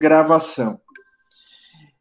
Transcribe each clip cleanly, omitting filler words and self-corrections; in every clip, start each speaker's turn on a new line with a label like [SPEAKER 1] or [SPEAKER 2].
[SPEAKER 1] gravação.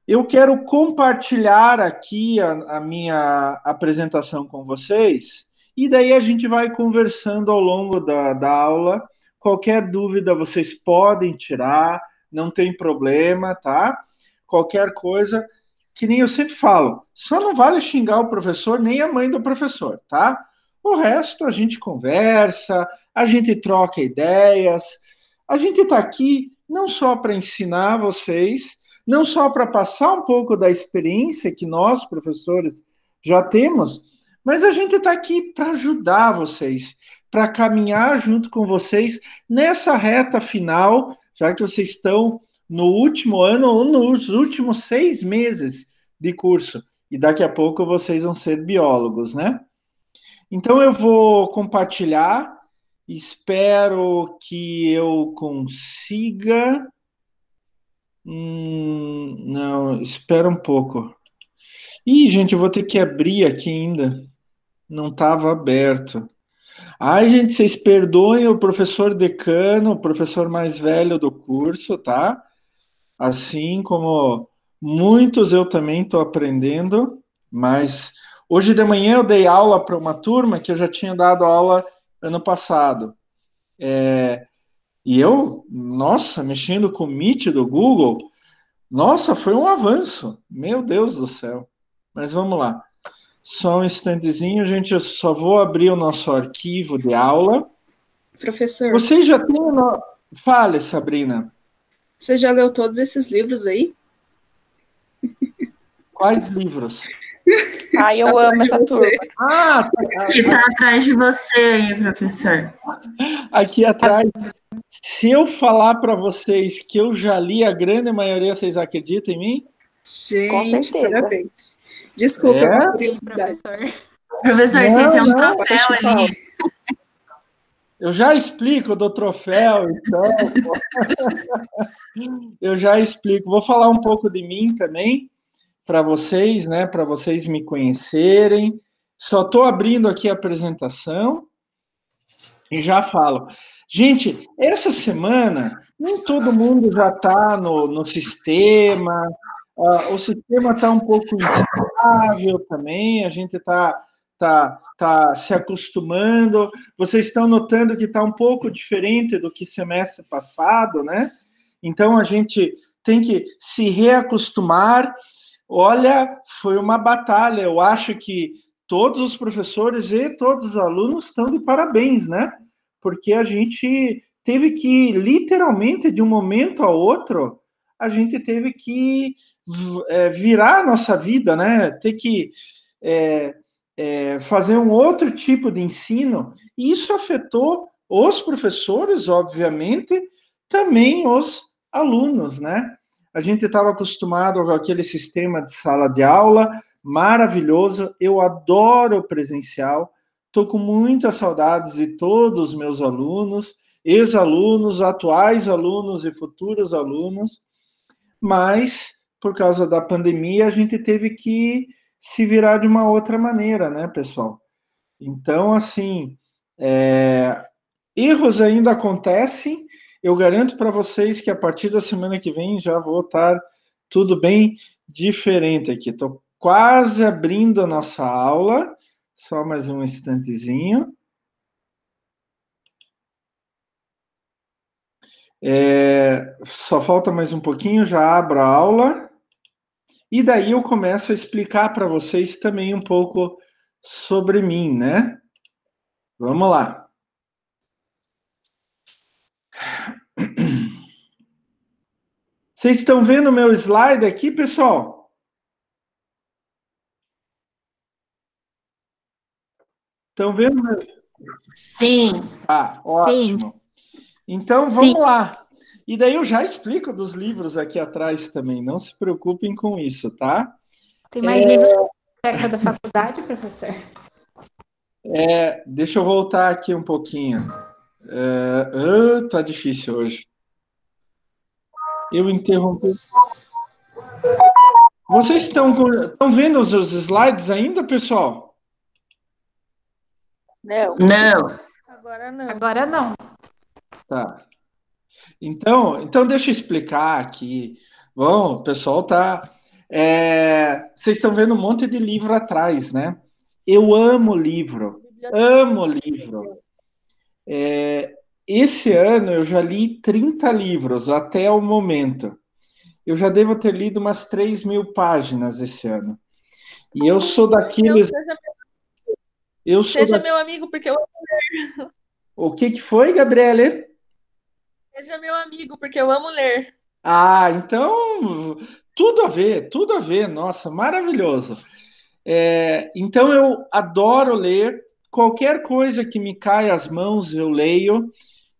[SPEAKER 1] Eu quero compartilhar aqui a minha apresentação com vocês, e daí a gente vai conversando ao longo da aula. Qualquer dúvida vocês podem tirar, não tem problema, tá? Qualquer coisa, que nem eu sempre falo, só não vale xingar o professor nem a mãe do professor, tá? O resto a gente conversa, a gente troca ideias, a gente está aqui não só para ensinar vocês, não só para passar um pouco da experiência que nós, professores, já temos, mas a gente está aqui para ajudar vocês, para caminhar junto com vocês nessa reta final, já que vocês estão no último ano ou nos últimos 6 meses de curso. E daqui a pouco vocês vão ser biólogos, né? Então eu vou compartilhar, espero que eu consiga. Não, espera um pouco. Ih, gente, eu vou ter que abrir aqui ainda. Não estava aberto. Ai, gente, vocês perdoem o professor decano, o professor mais velho do curso, tá? Assim como muitos eu também estou aprendendo, mas hoje de manhã eu dei aula para uma turma que eu já tinha dado aula ano passado. E eu, nossa, mexendo com o Meet do Google, nossa, foi um avanço. Meu Deus do céu. Mas vamos lá. Só um instantezinho, gente, eu só vou abrir o nosso arquivo de aula.
[SPEAKER 2] Professor.
[SPEAKER 1] Vocês já têm... Fale, Sabrina.
[SPEAKER 2] Você já leu todos esses livros aí?
[SPEAKER 1] Quais livros?
[SPEAKER 3] Ai, eu amo essa turma.
[SPEAKER 4] Que tá atrás de você aí, professor.
[SPEAKER 1] Aqui atrás. Se eu falar para vocês que eu já li a grande maioria, vocês acreditam em mim?
[SPEAKER 2] Gente, parabéns. Desculpa,
[SPEAKER 4] professor. Professor, tem até um troféu ali.
[SPEAKER 1] Eu já explico do troféu, então. Eu já explico. Vou falar um pouco de mim também, para vocês, né? Para vocês me conhecerem. Só estou abrindo aqui a apresentação e já falo. Gente, essa semana, nem todo mundo já está no sistema, o sistema está um pouco instável também, a gente está se acostumando. Vocês estão notando que está um pouco diferente do que semestre passado, né? Então, a gente tem que se reacostumar. Olha, foi uma batalha. Eu acho que todos os professores e todos os alunos estão de parabéns, né? Porque a gente teve que, literalmente, de um momento a outro, a gente teve que virar a nossa vida, né? Ter que fazer um outro tipo de ensino, e isso afetou os professores, obviamente, também os alunos, né? A gente estava acostumado com aquele sistema de sala de aula maravilhoso, eu adoro o presencial, estou com muitas saudades de todos os meus alunos, ex-alunos, atuais alunos e futuros alunos, mas, por causa da pandemia, a gente teve que se virar de uma outra maneira, né, pessoal? Então, assim, erros ainda acontecem, eu garanto para vocês que a partir da semana que vem já vou estar tudo bem diferente aqui. Estou quase abrindo a nossa aula, só mais um instantezinho. Só falta mais um pouquinho, já abro a aula. E daí eu começo a explicar para vocês também um pouco sobre mim, né? Vamos lá. Vocês estão vendo o meu slide aqui, pessoal? Estão vendo?
[SPEAKER 4] Sim.
[SPEAKER 1] Ótimo. Então, vamos lá. E daí eu já explico dos livros aqui atrás também, não se preocupem com isso, tá?
[SPEAKER 3] Tem mais livros da faculdade, professor?
[SPEAKER 1] Deixa eu voltar aqui um pouquinho. Tá difícil hoje. Eu interrompi. Vocês estão vendo os slides ainda, pessoal?
[SPEAKER 4] Não.
[SPEAKER 3] Agora não.
[SPEAKER 1] Tá. Então deixa eu explicar aqui. Bom, o pessoal tá. Vocês estão vendo um monte de livro atrás, né? Eu amo livro, amo livro. Esse ano eu já li 30 livros até o momento. Eu já devo ter lido umas 3.000 páginas esse ano. E eu sou daqueles.
[SPEAKER 5] Seja meu amigo, porque eu amo ler.
[SPEAKER 1] O que foi, Gabriele?
[SPEAKER 5] Seja meu amigo, porque eu amo ler.
[SPEAKER 1] Ah, então tudo a ver, nossa, maravilhoso. Então eu adoro ler, qualquer coisa que me cai às mãos eu leio.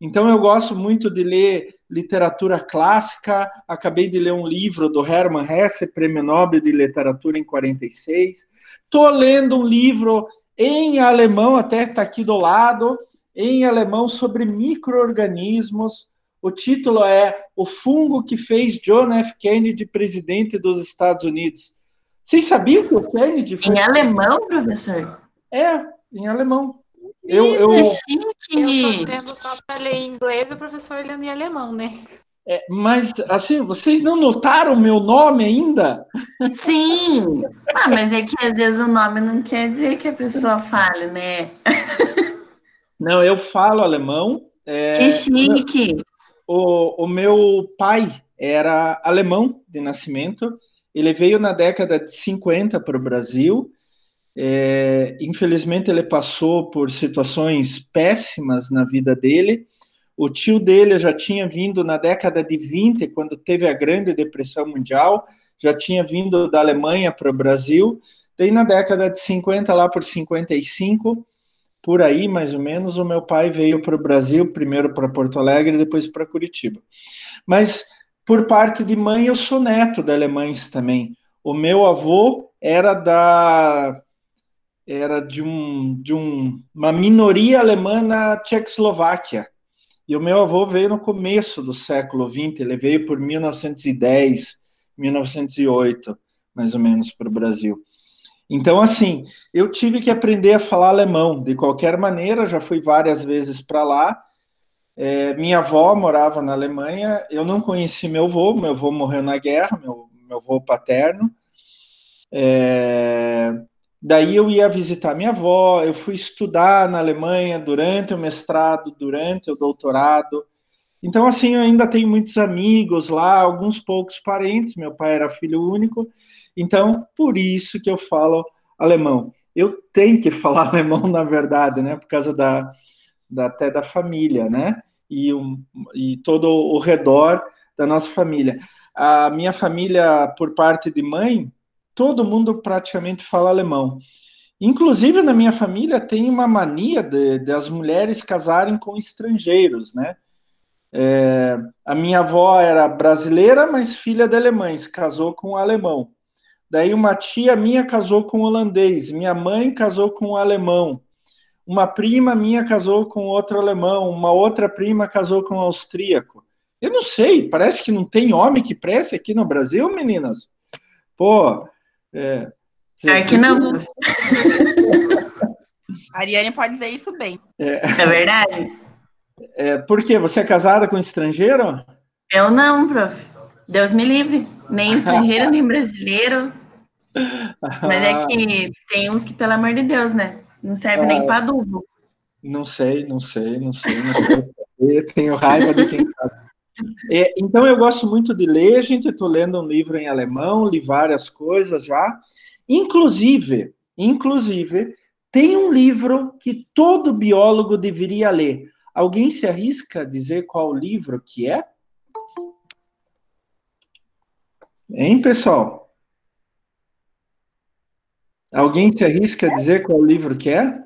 [SPEAKER 1] Então eu gosto muito de ler literatura clássica. Acabei de ler um livro do Hermann Hesse, Prêmio Nobel de Literatura em 46. Estou lendo um livro em alemão, até está aqui do lado, em alemão sobre micro-organismos. O título é O Fungo que Fez John F. Kennedy presidente dos Estados Unidos. Vocês sabiam que o Kennedy foi...
[SPEAKER 4] Em alemão, professor?
[SPEAKER 1] Em alemão.
[SPEAKER 4] Que chique!
[SPEAKER 3] Eu tô tendo só para ler em inglês e o professor lendo em alemão, né?
[SPEAKER 1] Mas, assim, vocês não notaram o meu nome ainda?
[SPEAKER 4] Sim! Mas é que às vezes o nome não quer dizer que a pessoa fale, né?
[SPEAKER 1] Não, eu falo alemão.
[SPEAKER 4] Que chique!
[SPEAKER 1] O meu pai era alemão de nascimento. Ele veio na década de 50 para o Brasil. Infelizmente, ele passou por situações péssimas na vida dele. O tio dele já tinha vindo na década de 20, quando teve a Grande Depressão Mundial, já tinha vindo da Alemanha para o Brasil. Daí, na década de 50, lá por 55, por aí, mais ou menos, o meu pai veio para o Brasil, primeiro para Porto Alegre, depois para Curitiba. Mas, por parte de mãe, eu sou neto de alemães também. O meu avô era de uma minoria alemã na Tchecoslováquia. E o meu avô veio no começo do século XX, ele veio por 1910, 1908, mais ou menos, para o Brasil. Então, assim, eu tive que aprender a falar alemão, de qualquer maneira, já fui várias vezes para lá. Minha avó morava na Alemanha, eu não conheci meu avô morreu na guerra, meu avô paterno. Daí eu ia visitar minha avó, eu fui estudar na Alemanha durante o mestrado, durante o doutorado. Então, assim, eu ainda tenho muitos amigos lá, alguns poucos parentes, meu pai era filho único, então, por isso que eu falo alemão. Eu tenho que falar alemão, na verdade, né, por causa até da família, né, e todo o redor da nossa família. A minha família, por parte de mãe, todo mundo praticamente fala alemão. Inclusive, na minha família, tem uma mania de as mulheres casarem com estrangeiros, né? A minha avó era brasileira, mas filha de alemães, casou com um alemão. Daí uma tia minha casou com um holandês, minha mãe casou com um alemão. Uma prima minha casou com outro alemão, uma outra prima casou com um austríaco. Eu não sei, parece que não tem homem que preste aqui no Brasil, meninas. Pô,
[SPEAKER 4] Aqui não.
[SPEAKER 6] A Ariane pode dizer isso bem.
[SPEAKER 4] É verdade?
[SPEAKER 1] Por quê? Você é casada com estrangeiro?
[SPEAKER 4] Eu não, prof. Deus me livre. Nem estrangeiro, nem brasileiro. Mas é que tem uns que, pelo amor de Deus, né? Não serve nem para adubo.
[SPEAKER 1] Não sei. Eu tenho raiva de quem sabe. Então, eu gosto muito de ler, gente. Estou lendo um livro em alemão, li várias coisas já. Inclusive, tem um livro que todo biólogo deveria ler. Alguém se arrisca a dizer qual livro que é? Hein, pessoal? Alguém se arrisca a dizer qual livro que é?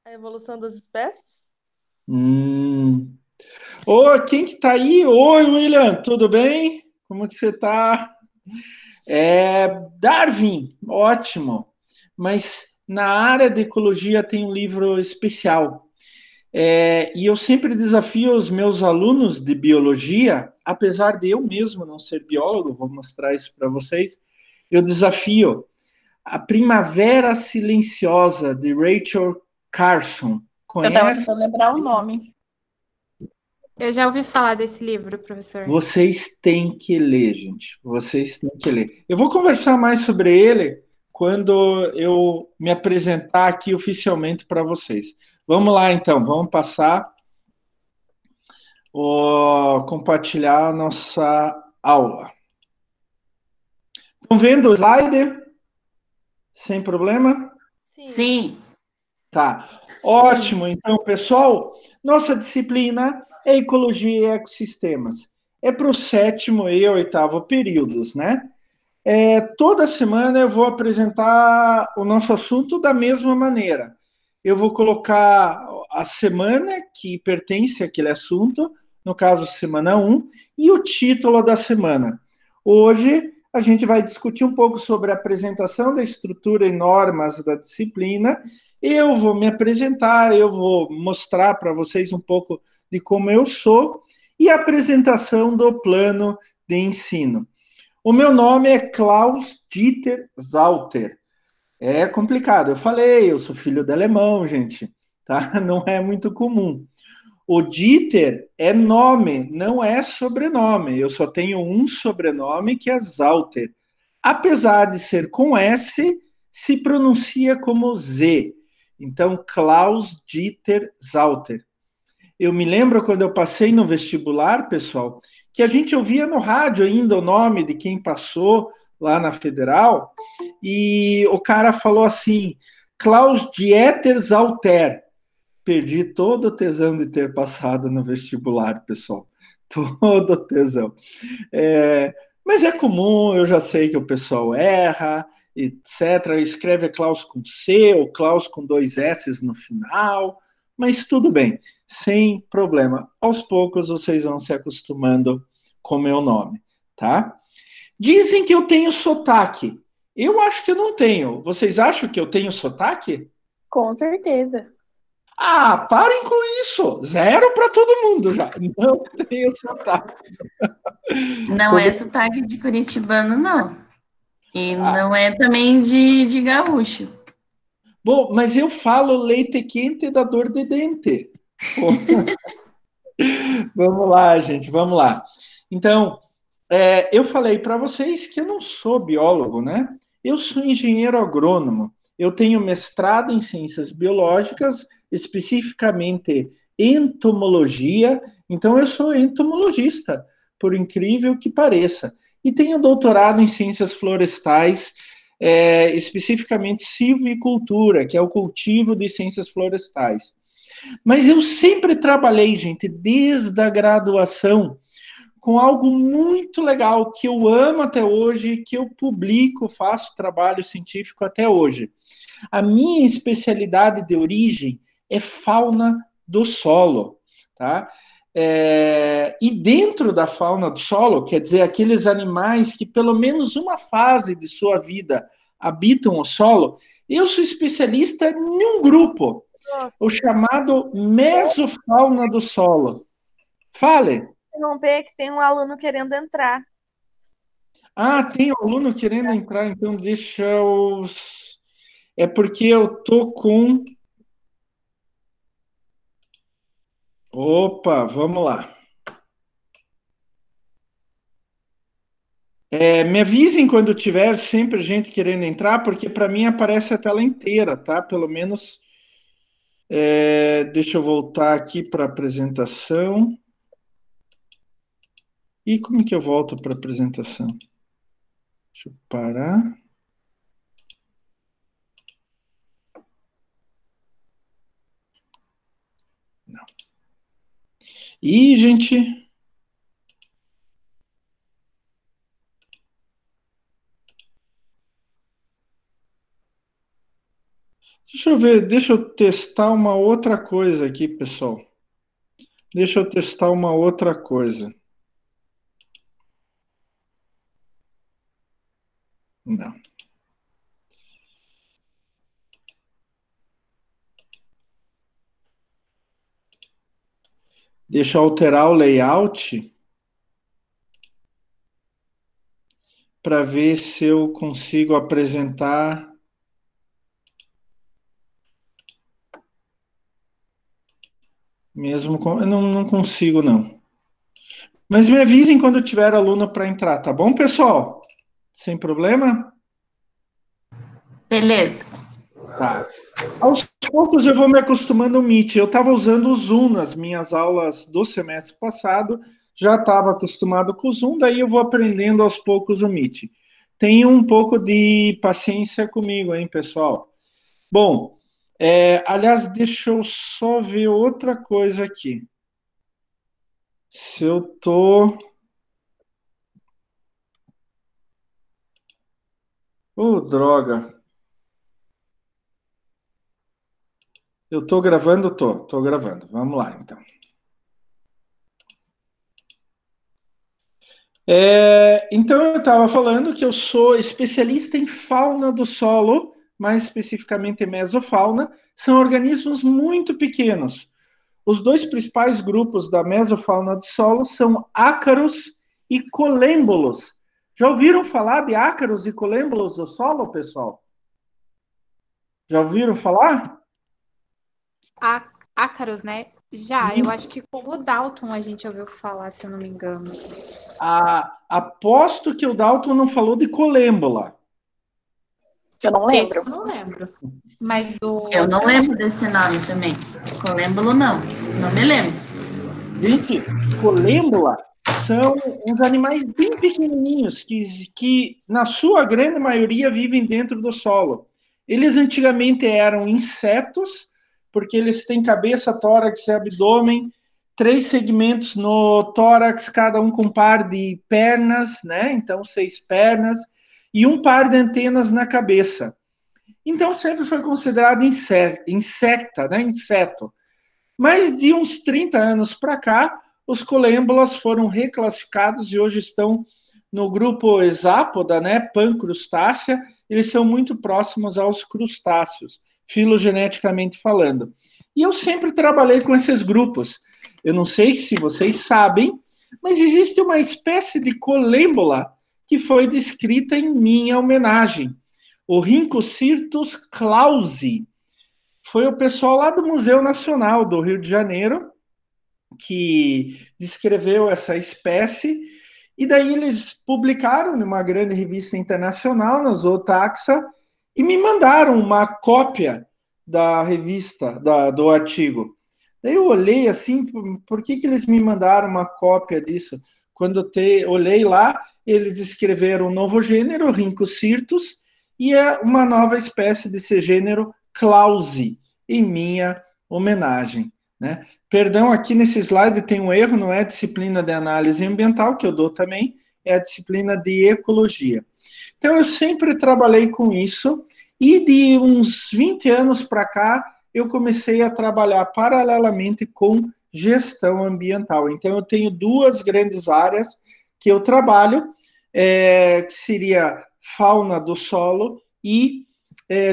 [SPEAKER 5] A Evolução das Espécies?
[SPEAKER 1] Quem que tá aí? Oi, William, tudo bem? Como que você tá? Darwin, ótimo. Mas na área de ecologia tem um livro especial. E eu sempre desafio os meus alunos de biologia, apesar de eu mesmo não ser biólogo, vou mostrar isso para vocês, eu desafio A Primavera Silenciosa, de Rachel Carson.
[SPEAKER 6] Eu estava tentando lembrar o nome.
[SPEAKER 3] Eu já ouvi falar desse livro, professor.
[SPEAKER 1] Vocês têm que ler, gente. Vocês têm que ler. Eu vou conversar mais sobre ele quando eu me apresentar aqui oficialmente para vocês. Vamos lá, então. Vamos passar compartilhar a nossa aula. Estão vendo o slide? Sem problema?
[SPEAKER 4] Sim.
[SPEAKER 1] Tá. Ótimo. Então, pessoal, nossa disciplina é Ecologia e Ecossistemas. É para o 7º e 8º períodos, né? Toda semana eu vou apresentar o nosso assunto da mesma maneira. Eu vou colocar a semana que pertence àquele assunto, no caso, semana 1, e o título da semana. Hoje, a gente vai discutir um pouco sobre a apresentação da estrutura e normas da disciplina. Eu vou me apresentar, eu vou mostrar para vocês um pouco de como eu sou e a apresentação do plano de ensino. O meu nome é Klaus Dieter Sauter. É complicado, eu falei, eu sou filho de alemão, gente, tá? Não é muito comum. O Dieter é nome, não é sobrenome. Eu só tenho um sobrenome que é Sauter. Apesar de ser com S, se pronuncia como Z. Então, Klaus Dieter Sauter. Eu me lembro quando eu passei no vestibular, pessoal, que a gente ouvia no rádio ainda o nome de quem passou lá na Federal, e o cara falou assim, Klaus Dieter Sauter. Perdi todo o tesão de ter passado no vestibular, pessoal. Todo o tesão. Mas é comum, eu já sei que o pessoal erra, etc. Escreve Klaus com C ou Klaus com 2 S no final, mas tudo bem, sem problema. Aos poucos vocês vão se acostumando com o meu nome, tá? Dizem que eu tenho sotaque. Eu acho que eu não tenho. Vocês acham que eu tenho sotaque?
[SPEAKER 5] Com certeza.
[SPEAKER 1] Ah, parem com isso. 0 para todo mundo já. Não tenho sotaque.
[SPEAKER 4] Não é sotaque de curitibano, não. E não é também de gaúcho.
[SPEAKER 1] Bom, mas eu falo leite quente da dor de dente. Vamos lá, gente, vamos lá. Então, eu falei para vocês que eu não sou biólogo, né? Eu sou engenheiro agrônomo. Eu tenho mestrado em ciências biológicas, especificamente entomologia. Então, eu sou entomologista, por incrível que pareça. E tenho doutorado em ciências florestais, especificamente silvicultura, que é o cultivo de ciências florestais. Mas eu sempre trabalhei, gente, desde a graduação, com algo muito legal que eu amo até hoje, que eu publico, faço trabalho científico até hoje. A minha especialidade de origem é fauna do solo, tá? E dentro da fauna do solo, quer dizer, aqueles animais que pelo menos uma fase de sua vida habitam o solo, eu sou especialista em um grupo, o chamado mesofauna do solo. Fale.
[SPEAKER 5] Interromper que tem um aluno querendo entrar.
[SPEAKER 1] Ah, tem aluno querendo entrar, então deixa eu... É porque eu tô com... Opa, vamos lá. Me avisem quando tiver sempre gente querendo entrar, porque para mim aparece a tela inteira, tá? Pelo menos... deixa eu voltar aqui para a apresentação. E como que eu volto para a apresentação? Deixa eu parar. Não. E, gente... Deixa eu ver, deixa eu testar uma outra coisa aqui, pessoal. Deixa eu testar uma outra coisa. Não. Deixa eu alterar o layout para ver se eu consigo apresentar. Mesmo com... Eu não consigo, não. Mas me avisem quando tiver aluno para entrar, tá bom, pessoal? Sem problema?
[SPEAKER 4] Beleza.
[SPEAKER 1] Tá. Aos poucos eu vou me acostumando ao Meet. Eu estava usando o Zoom nas minhas aulas do semestre passado, já estava acostumado com o Zoom, daí eu vou aprendendo aos poucos o Meet. Tenham um pouco de paciência comigo, hein, pessoal? Bom, aliás, deixa eu só ver outra coisa aqui. Se eu tô... droga. Eu tô gravando? Tô gravando. Vamos lá, então. Então, eu estava falando que eu sou especialista em fauna do solo, mais especificamente mesofauna. São organismos muito pequenos. Os dois principais grupos da mesofauna do solo são ácaros e colêmbolos. Já ouviram falar de ácaros e colêmbolos do solo, pessoal? Já ouviram falar?
[SPEAKER 3] Ácaros, né? Já, eu acho que com o Dalton a gente ouviu falar, se eu não me engano.
[SPEAKER 1] Aposto que o Dalton não falou de colêmbola.
[SPEAKER 5] Eu não lembro.
[SPEAKER 3] Esse eu não lembro. Mas o...
[SPEAKER 4] Eu não lembro desse nome também. Colêmbolo, não. Não me lembro.
[SPEAKER 1] Gente, colêmbola são uns animais bem pequenininhos que, na sua grande maioria, vivem dentro do solo. Eles antigamente eram insetos, porque eles têm cabeça, tórax e abdômen, 3 segmentos no tórax, cada um com um par de pernas, né? Então, 6 pernas, e um par de antenas na cabeça. Então, sempre foi considerado insecta, né? Inseto. Mas de uns 30 anos para cá, os colêmbolas foram reclassificados e hoje estão no grupo hexápoda, né, pancrustácea. Eles são muito próximos aos crustáceos, filogeneticamente falando. E eu sempre trabalhei com esses grupos. Eu não sei se vocês sabem, mas existe uma espécie de colêmbola que foi descrita em minha homenagem, o Rhinocyrtus clausi. Foi o pessoal lá do Museu Nacional do Rio de Janeiro que descreveu essa espécie, e daí eles publicaram numa grande revista internacional, na Zootaxa, e me mandaram uma cópia da revista, do artigo. Daí eu olhei assim, por que eles me mandaram uma cópia disso? Quando olhei lá, eles escreveram um novo gênero, Rhinocyrtus, e é uma nova espécie desse gênero, Clausi, em minha homenagem. Né? Perdão, aqui nesse slide tem um erro, não é disciplina de análise ambiental, que eu dou também, é a disciplina de ecologia. Então, eu sempre trabalhei com isso, e de uns 20 anos para cá, eu comecei a trabalhar paralelamente com gestão ambiental. Então, eu tenho 2 grandes áreas que eu trabalho, que seria fauna do solo e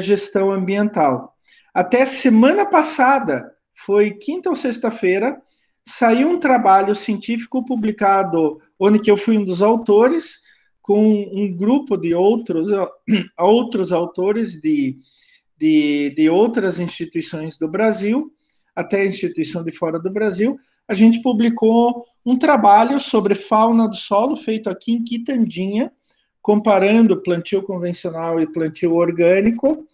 [SPEAKER 1] gestão ambiental. Até semana passada, foi quinta ou sexta-feira, saiu um trabalho científico publicado, onde que eu fui um dos autores, com um grupo de outros autores de outras instituições do Brasil, até instituição de fora do Brasil. A gente publicou um trabalho sobre fauna do solo, feito aqui em Quitandinha, comparando plantio convencional e plantio orgânico,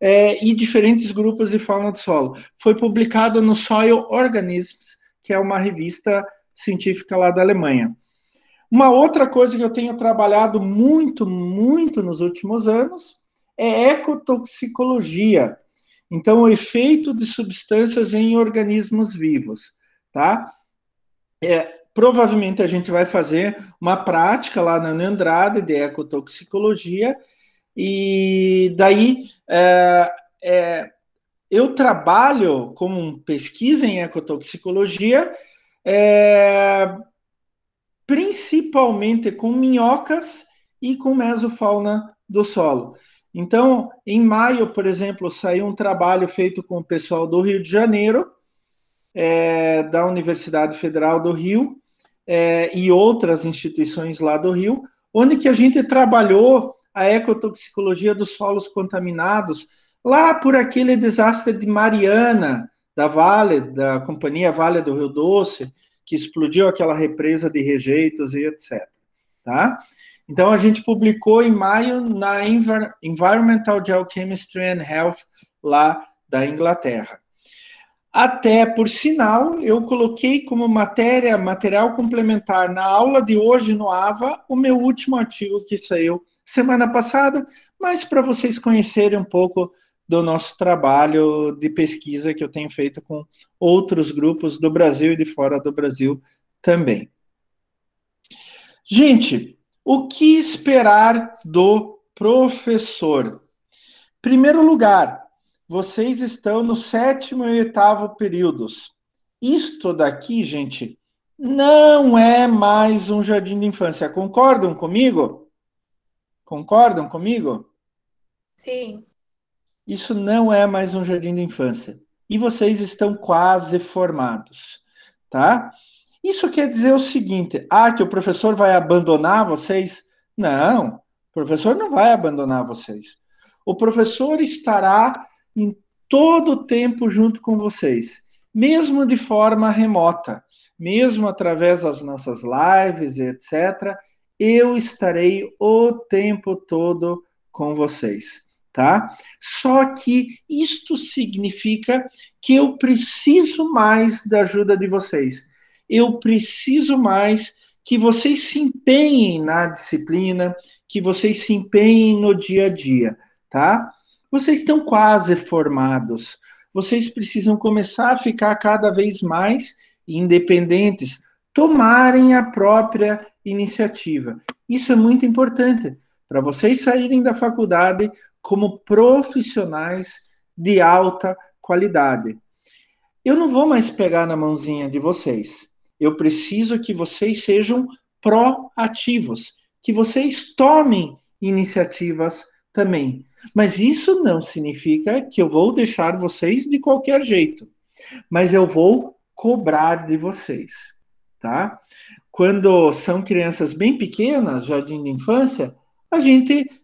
[SPEAKER 1] e diferentes grupos de fauna do solo. Foi publicado no Soil Organisms, que é uma revista científica lá da Alemanha. Uma outra coisa que eu tenho trabalhado muito nos últimos anos é ecotoxicologia. Então, o efeito de substâncias em organismos vivos, tá? Provavelmente a gente vai fazer uma prática lá na Andrade de ecotoxicologia, e daí eu trabalho com pesquisa em ecotoxicologia, principalmente com minhocas e com mesofauna do solo. Então, em maio, por exemplo, saiu um trabalho feito com o pessoal do Rio de Janeiro, da Universidade Federal do Rio, e outras instituições lá do Rio, onde que a gente trabalhou a ecotoxicologia dos solos contaminados, lá por aquele desastre de Mariana, da Vale, da companhia Vale do Rio Doce, que explodiu aquela represa de rejeitos e etc. Tá? Então, a gente publicou em maio na Environmental Geochemistry and Health, lá da Inglaterra. Até, por sinal, eu coloquei como material complementar na aula de hoje no AVA, o meu último artigo que saiu semana passada, mas para vocês conhecerem um pouco do nosso trabalho de pesquisa que eu tenho feito com outros grupos do Brasil e de fora do Brasil também. Gente, o que esperar do professor? Primeiro lugar, vocês estão no 7º e 8º períodos. Isto daqui, gente, não é mais um jardim de infância. Concordam comigo? Concordam comigo?
[SPEAKER 3] Sim.
[SPEAKER 1] Isso não é mais um jardim de infância. E vocês estão quase formados, tá? Isso quer dizer o seguinte, que o professor vai abandonar vocês? Não, o professor não vai abandonar vocês. O professor estará em todo o tempo junto com vocês, mesmo de forma remota, mesmo através das nossas lives, etc. Eu estarei o tempo todo com vocês, tá? Só que isto significa que eu preciso mais da ajuda de vocês. Eu preciso mais que vocês se empenhem na disciplina, que vocês se empenhem no dia a dia, tá? Vocês estão quase formados. Vocês precisam começar a ficar cada vez mais independentes, tomarem a própria iniciativa. Isso é muito importante para vocês saírem da faculdade como profissionais de alta qualidade. Eu não vou mais pegar na mãozinha de vocês. Eu preciso que vocês sejam proativos, que vocês tomem iniciativas também. Mas isso não significa que eu vou deixar vocês de qualquer jeito. Mas eu vou cobrar de vocês, tá? Quando são crianças bem pequenas, jardim de infância,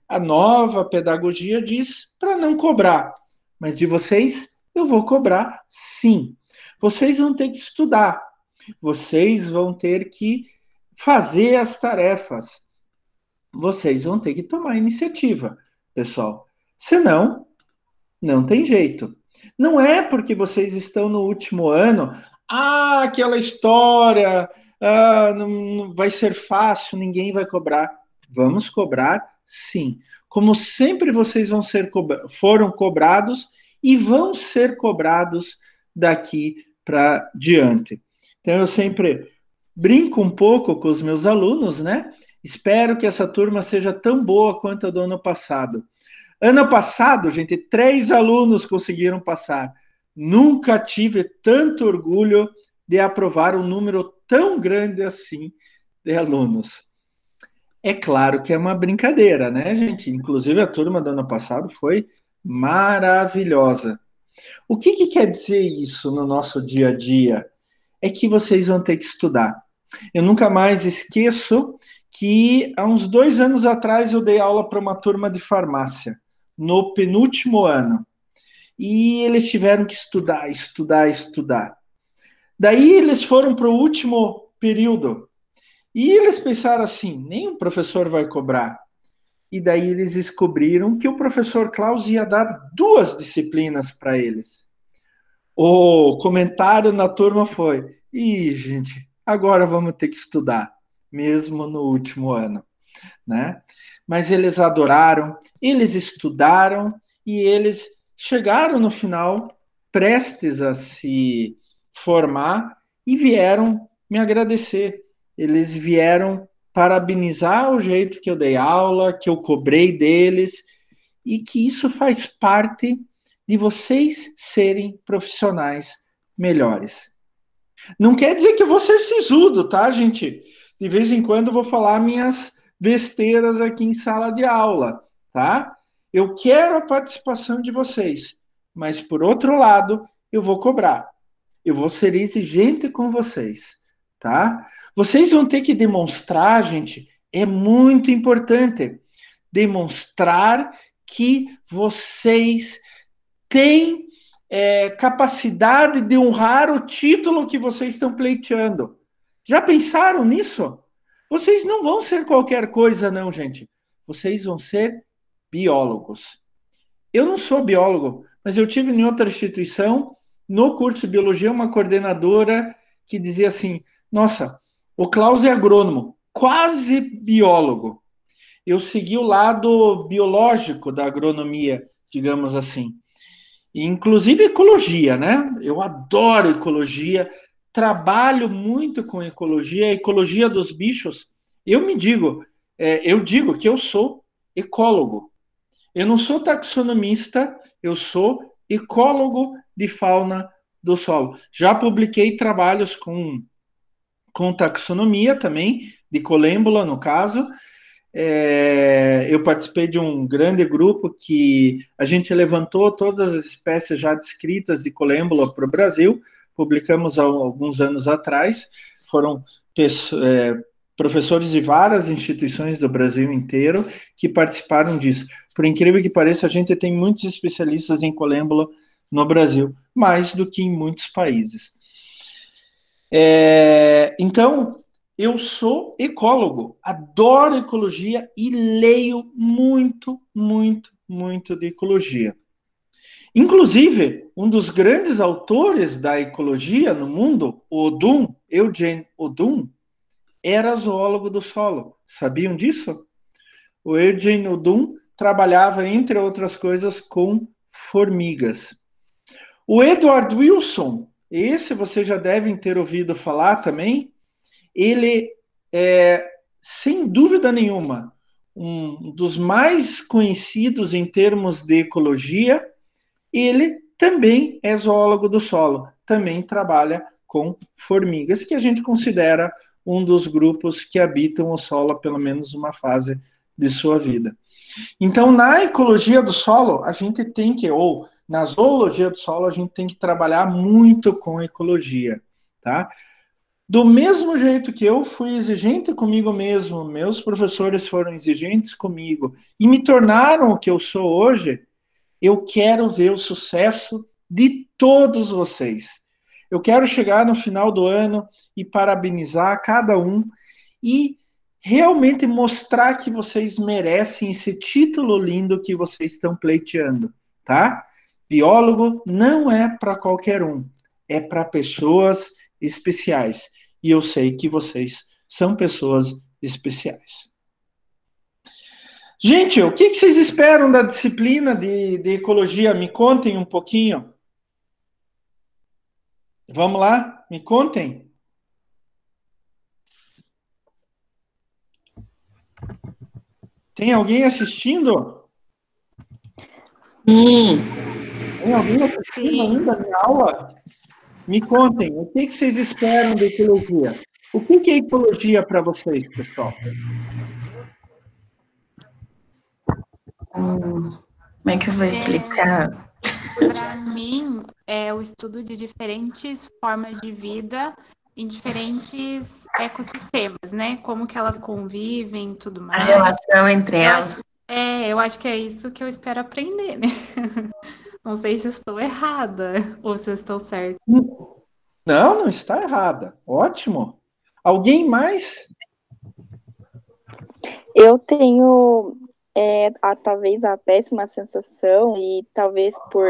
[SPEAKER 1] a nova pedagogia diz para não cobrar. Mas de vocês, eu vou cobrar sim. Vocês vão ter que estudar. Vocês vão ter que fazer as tarefas. Vocês vão ter que tomar iniciativa, pessoal. Senão, não tem jeito. Não é porque vocês estão no último ano, aquela história, não vai ser fácil, ninguém vai cobrar. Vamos cobrar, sim. Como sempre vocês foram cobrados e vão ser cobrados daqui para diante. Então, eu sempre brinco um pouco com os meus alunos, né? Espero que essa turma seja tão boa quanto a do ano passado. Ano passado, gente, 3 alunos conseguiram passar. Nunca tive tanto orgulho de aprovar um número tão grande assim de alunos. É claro que é uma brincadeira, né, gente? Inclusive, a turma do ano passado foi maravilhosa. O que quer dizer isso no nosso dia a dia? É que vocês vão ter que estudar. Eu nunca mais esqueço que há uns 2 anos atrás eu dei aula para uma turma de farmácia, no penúltimo ano. E eles tiveram que estudar. Daí eles foram para o último período. E eles pensaram assim, nem o professor vai cobrar. E daí eles descobriram que o professor Klaus ia dar 2 disciplinas para eles. O comentário na turma foi, gente, agora vamos ter que estudar, mesmo no último ano, né? Mas eles adoraram, eles estudaram e eles chegaram no final prestes a se formar e vieram me agradecer. Eles vieram parabenizar o jeito que eu dei aula, que eu cobrei deles, e que isso faz parte de vocês serem profissionais melhores. Não quer dizer que eu vou ser sisudo, tá, gente? De vez em quando eu vou falar minhas besteiras aqui em sala de aula, tá? Eu quero a participação de vocês, mas por outro lado, eu vou cobrar. Eu vou ser exigente com vocês, tá? Vocês vão ter que demonstrar, gente, é muito importante, demonstrar que vocês têm capacidade de honrar o título que vocês estão pleiteando. Já pensaram nisso? Vocês não vão ser qualquer coisa, não, gente. Vocês vão ser biólogos. Eu não sou biólogo, mas eu tive em outra instituição, no curso de biologia, uma coordenadora que dizia assim, nossa, o Klaus é agrônomo, quase biólogo. Eu segui o lado biológico da agronomia, digamos assim. Inclusive ecologia, né? Eu adoro ecologia, trabalho muito com ecologia, a ecologia dos bichos. Eu digo que eu sou ecólogo. Eu não sou taxonomista, eu sou ecólogo de fauna do solo. Já publiquei trabalhos com taxonomia também, de colêmbula, no caso. Eu participei de um grande grupo que a gente levantou todas as espécies já descritas de colêmbula para o Brasil, publicamos há alguns anos atrás, foram professores de várias instituições do Brasil inteiro que participaram disso. Por incrível que pareça, a gente tem muitos especialistas em colêmbula no Brasil, mais do que em muitos países. Então, eu sou ecólogo, adoro ecologia e leio muito, muito, muito de ecologia. Inclusive, um dos grandes autores da ecologia no mundo, Odum, Eugene Odum, era zoólogo do solo. Sabiam disso? O Eugene Odum trabalhava, entre outras coisas, com formigas. O Edward Wilson, esse vocês já devem ter ouvido falar também, ele é, sem dúvida nenhuma, um dos mais conhecidos em termos de ecologia. Ele também é zoólogo do solo, também trabalha com formigas, que a gente considera um dos grupos que habitam o solo, pelo menos uma fase de sua vida. Então, na ecologia do solo, a gente tem que, ou na zoologia do solo, a gente tem que trabalhar muito com ecologia, tá? Do mesmo jeito que eu fui exigente comigo mesmo, meus professores foram exigentes comigo e me tornaram o que eu sou hoje, eu quero ver o sucesso de todos vocês. Eu quero chegar no final do ano e parabenizar cada um e realmente mostrar que vocês merecem esse título lindo que vocês estão pleiteando, tá? Biólogo não é para qualquer um, é para pessoas especiais. E eu sei que vocês são pessoas especiais. Gente, o que vocês esperam da disciplina de ecologia? Me contem um pouquinho. Vamos lá? Me contem. Tem alguém assistindo? Tem alguém assistindo ainda a minha aula? Me contem, o que vocês esperam da ecologia? O que é ecologia para vocês, pessoal?
[SPEAKER 4] Como é que eu vou explicar?
[SPEAKER 3] Para mim, é o estudo de diferentes formas de vida em diferentes ecossistemas, né? Como que elas convivem e tudo mais.
[SPEAKER 4] A relação entre elas.
[SPEAKER 3] Eu acho que é isso que eu espero aprender, né? Não sei se estou errada ou se estou certa.
[SPEAKER 1] Não, não está errada. Ótimo. Alguém mais?
[SPEAKER 5] Eu tenho talvez a péssima sensação, e talvez por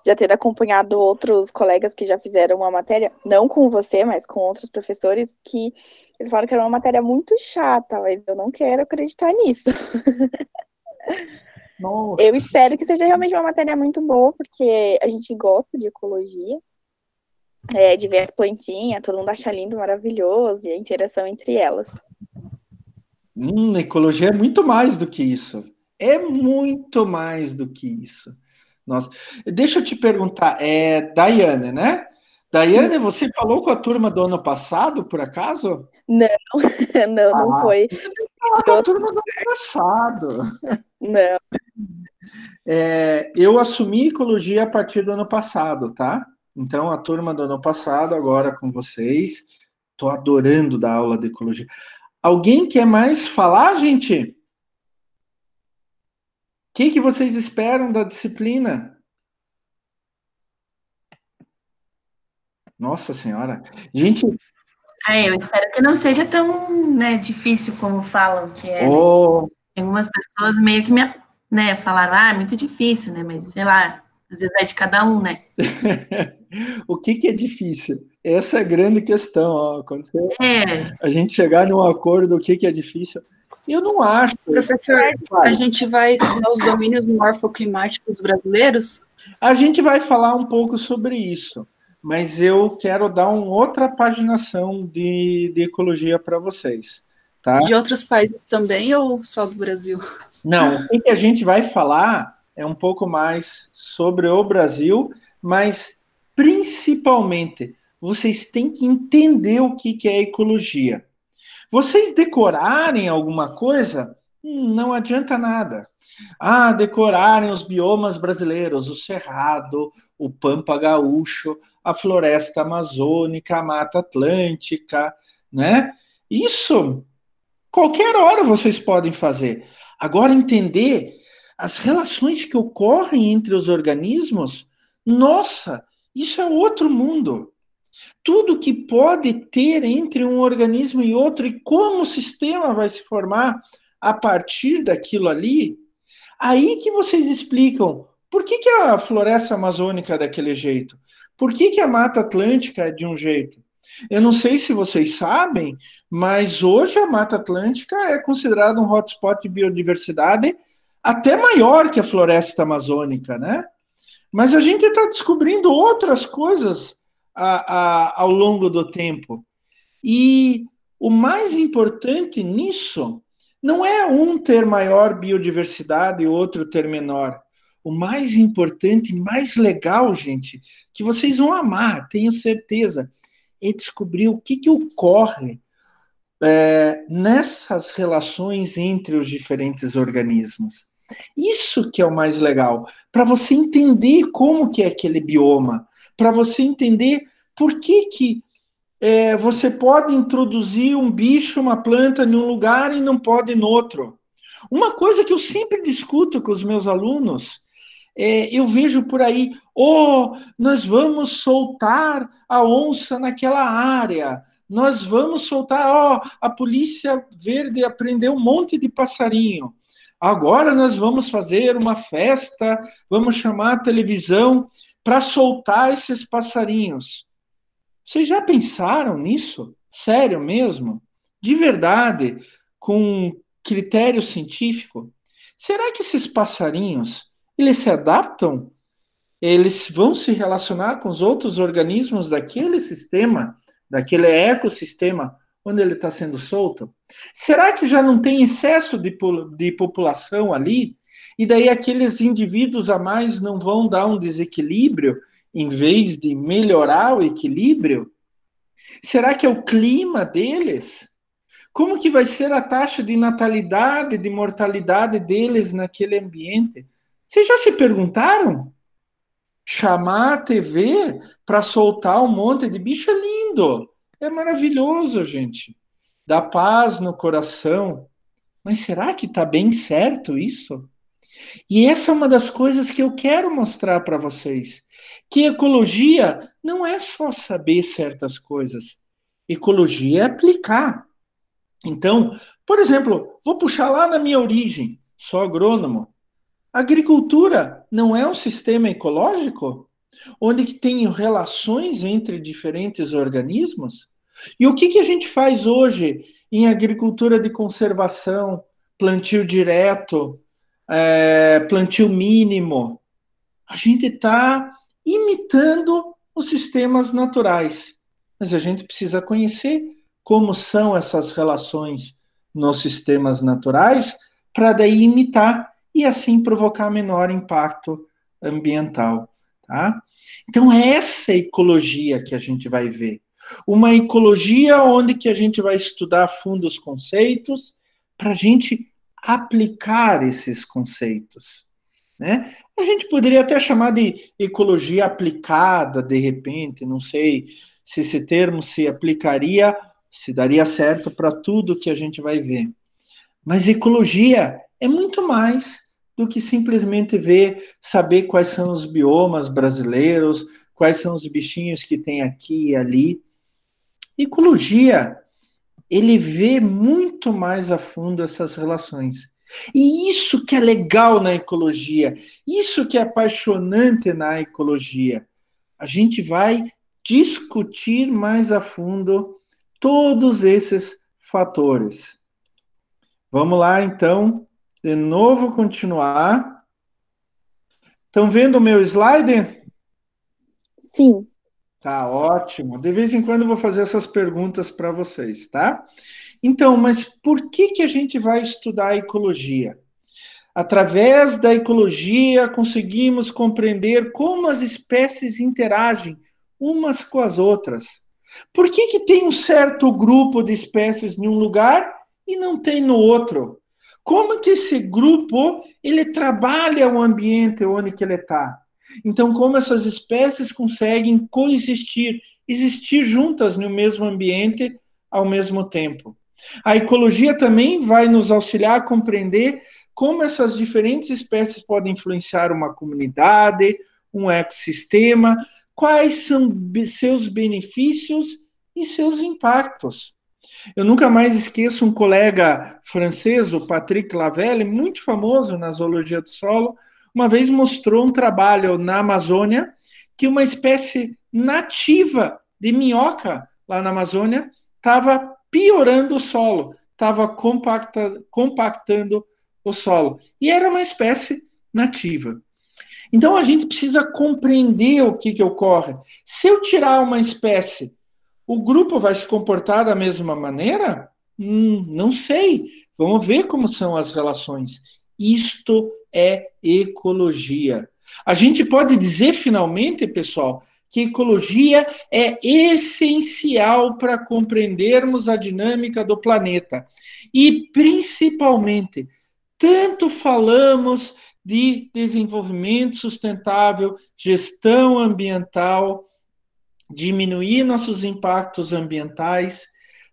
[SPEAKER 5] já ter acompanhado outros colegas que já fizeram uma matéria, não com você, mas com outros professores, que eles falaram que era uma matéria muito chata, mas eu não quero acreditar nisso.
[SPEAKER 1] Nossa.
[SPEAKER 5] Eu espero que seja realmente uma matéria muito boa, porque a gente gosta de ecologia, de ver as plantinhas, todo mundo acha lindo, maravilhoso, e a interação entre elas.
[SPEAKER 1] Ecologia é muito mais do que isso. É muito mais do que isso. Nossa. Deixa eu te perguntar, Daiane, né? Daiane, você falou com a turma do ano passado, por acaso?
[SPEAKER 5] Não foi.
[SPEAKER 1] Com a turma do ano passado.
[SPEAKER 5] Não.
[SPEAKER 1] Eu assumi ecologia a partir do ano passado, tá? Então, a turma do ano passado, agora com vocês. Estou adorando dar aula de ecologia. Alguém quer mais falar, gente? O que vocês esperam da disciplina? Nossa Senhora. Gente,
[SPEAKER 4] Eu espero que não seja tão, né, difícil como falam que é, né?
[SPEAKER 1] oh,
[SPEAKER 4] Algumas pessoas meio que né, falaram, é muito difícil, né? Mas sei lá, às vezes é de cada um, né?
[SPEAKER 1] o que é difícil? Essa é a grande questão, ó. Quando
[SPEAKER 4] É,
[SPEAKER 1] a gente chegar num acordo, o que é difícil? Eu não acho.
[SPEAKER 2] Professor, a gente vai estudar os domínios morfoclimáticos brasileiros?
[SPEAKER 1] A gente vai falar um pouco sobre isso, mas eu quero dar uma outra paginação de ecologia para vocês, tá?
[SPEAKER 2] De outros países também ou só do Brasil?
[SPEAKER 1] Não, o que a gente vai falar é um pouco mais sobre o Brasil, mas principalmente vocês têm que entender o que é ecologia. Vocês decorarem alguma coisa, não adianta nada. Ah, decorarem os biomas brasileiros, o Cerrado, o Pampa Gaúcho, a Floresta Amazônica, a Mata Atlântica, né? Isso, qualquer hora vocês podem fazer. Agora, entender as relações que ocorrem entre os organismos, nossa, isso é outro mundo. Tudo que pode ter entre um organismo e outro e como o sistema vai se formar a partir daquilo ali, aí que vocês explicam por que a floresta amazônica é daquele jeito, por que a Mata Atlântica é de um jeito. Eu não sei se vocês sabem, mas hoje a Mata Atlântica é considerada um hotspot de biodiversidade até maior que a floresta amazônica, né? Mas a gente está descobrindo outras coisas ao longo do tempo. E o mais importante nisso não é um ter maior biodiversidade e outro ter menor. O mais importante, mais legal, gente, que vocês vão amar, tenho certeza, é descobrir o que ocorre nessas relações entre os diferentes organismos. Isso que é o mais legal, para você entender como que é aquele bioma, para você entender por que você pode introduzir um bicho, uma planta em um lugar e não pode em outro. Uma coisa que eu sempre discuto com os meus alunos, eu vejo por aí, nós vamos soltar a onça naquela área, nós vamos soltar, a polícia verde apreendeu um monte de passarinho. Agora nós vamos fazer uma festa, vamos chamar a televisão para soltar esses passarinhos. Vocês já pensaram nisso? Sério mesmo? De verdade? Com critério científico? Será que esses passarinhos, eles se adaptam? Eles vão se relacionar com os outros organismos daquele sistema, daquele ecossistema onde ele está sendo solto? Será que já não tem excesso de população ali? E daí aqueles indivíduos a mais não vão dar um desequilíbrio em vez de melhorar o equilíbrio? Será que é o clima deles? Como que vai ser a taxa de natalidade, de mortalidade deles naquele ambiente? Vocês já se perguntaram? Chamar a TV para soltar um monte de bicho é lindo. É maravilhoso, gente. Dá paz no coração. Mas será que está bem certo isso? E essa é uma das coisas que eu quero mostrar para vocês. Que ecologia não é só saber certas coisas. Ecologia é aplicar. Então, por exemplo, vou puxar lá na minha origem, sou agrônomo. A agricultura não é um sistema ecológico? Onde que tem relações entre diferentes organismos? E o que a gente faz hoje em agricultura de conservação, plantio direto, plantio mínimo? A gente está imitando os sistemas naturais, mas a gente precisa conhecer como são essas relações nos sistemas naturais para daí imitar e assim provocar menor impacto ambiental, tá? Então essa ecologia que a gente vai ver, uma ecologia onde que a gente vai estudar a fundo os conceitos para a gente aplicar esses conceitos, né? A gente poderia até chamar de ecologia aplicada, de repente, não sei se esse termo se aplicaria, se daria certo para tudo que a gente vai ver. Mas ecologia é muito mais do que simplesmente ver, saber quais são os biomas brasileiros, quais são os bichinhos que tem aqui e ali. Ecologia, ele vê muito mais a fundo essas relações. E isso que é legal na ecologia, isso que é apaixonante na ecologia. A gente vai discutir mais a fundo todos esses fatores. Vamos lá, então, de novo continuar. Estão vendo o meu slide?
[SPEAKER 5] Sim.
[SPEAKER 1] Tá ótimo. De vez em quando eu vou fazer essas perguntas para vocês, tá? Então, mas por que a gente vai estudar a ecologia? Através da ecologia, conseguimos compreender como as espécies interagem umas com as outras. Por que tem um certo grupo de espécies em um lugar e não tem no outro? Como que esse grupo ele trabalha o ambiente onde que ele está? Então, como essas espécies conseguem coexistir, existir juntas no mesmo ambiente ao mesmo tempo? A ecologia também vai nos auxiliar a compreender como essas diferentes espécies podem influenciar uma comunidade, um ecossistema, quais são seus benefícios e seus impactos. Eu nunca mais esqueço um colega francês, o Patrick Lavelle, muito famoso na zoologia do solo, uma vez mostrou um trabalho na Amazônia que uma espécie nativa de minhoca lá na Amazônia estava piorando o solo, estava compactando o solo. E era uma espécie nativa. Então a gente precisa compreender o que ocorre. Se eu tirar uma espécie, o grupo vai se comportar da mesma maneira? Não sei. Vamos ver como são as relações. Isto é ecologia. A gente pode dizer, finalmente, pessoal, que ecologia é essencial para compreendermos a dinâmica do planeta. E, principalmente, tanto falamos de desenvolvimento sustentável, gestão ambiental, diminuir nossos impactos ambientais.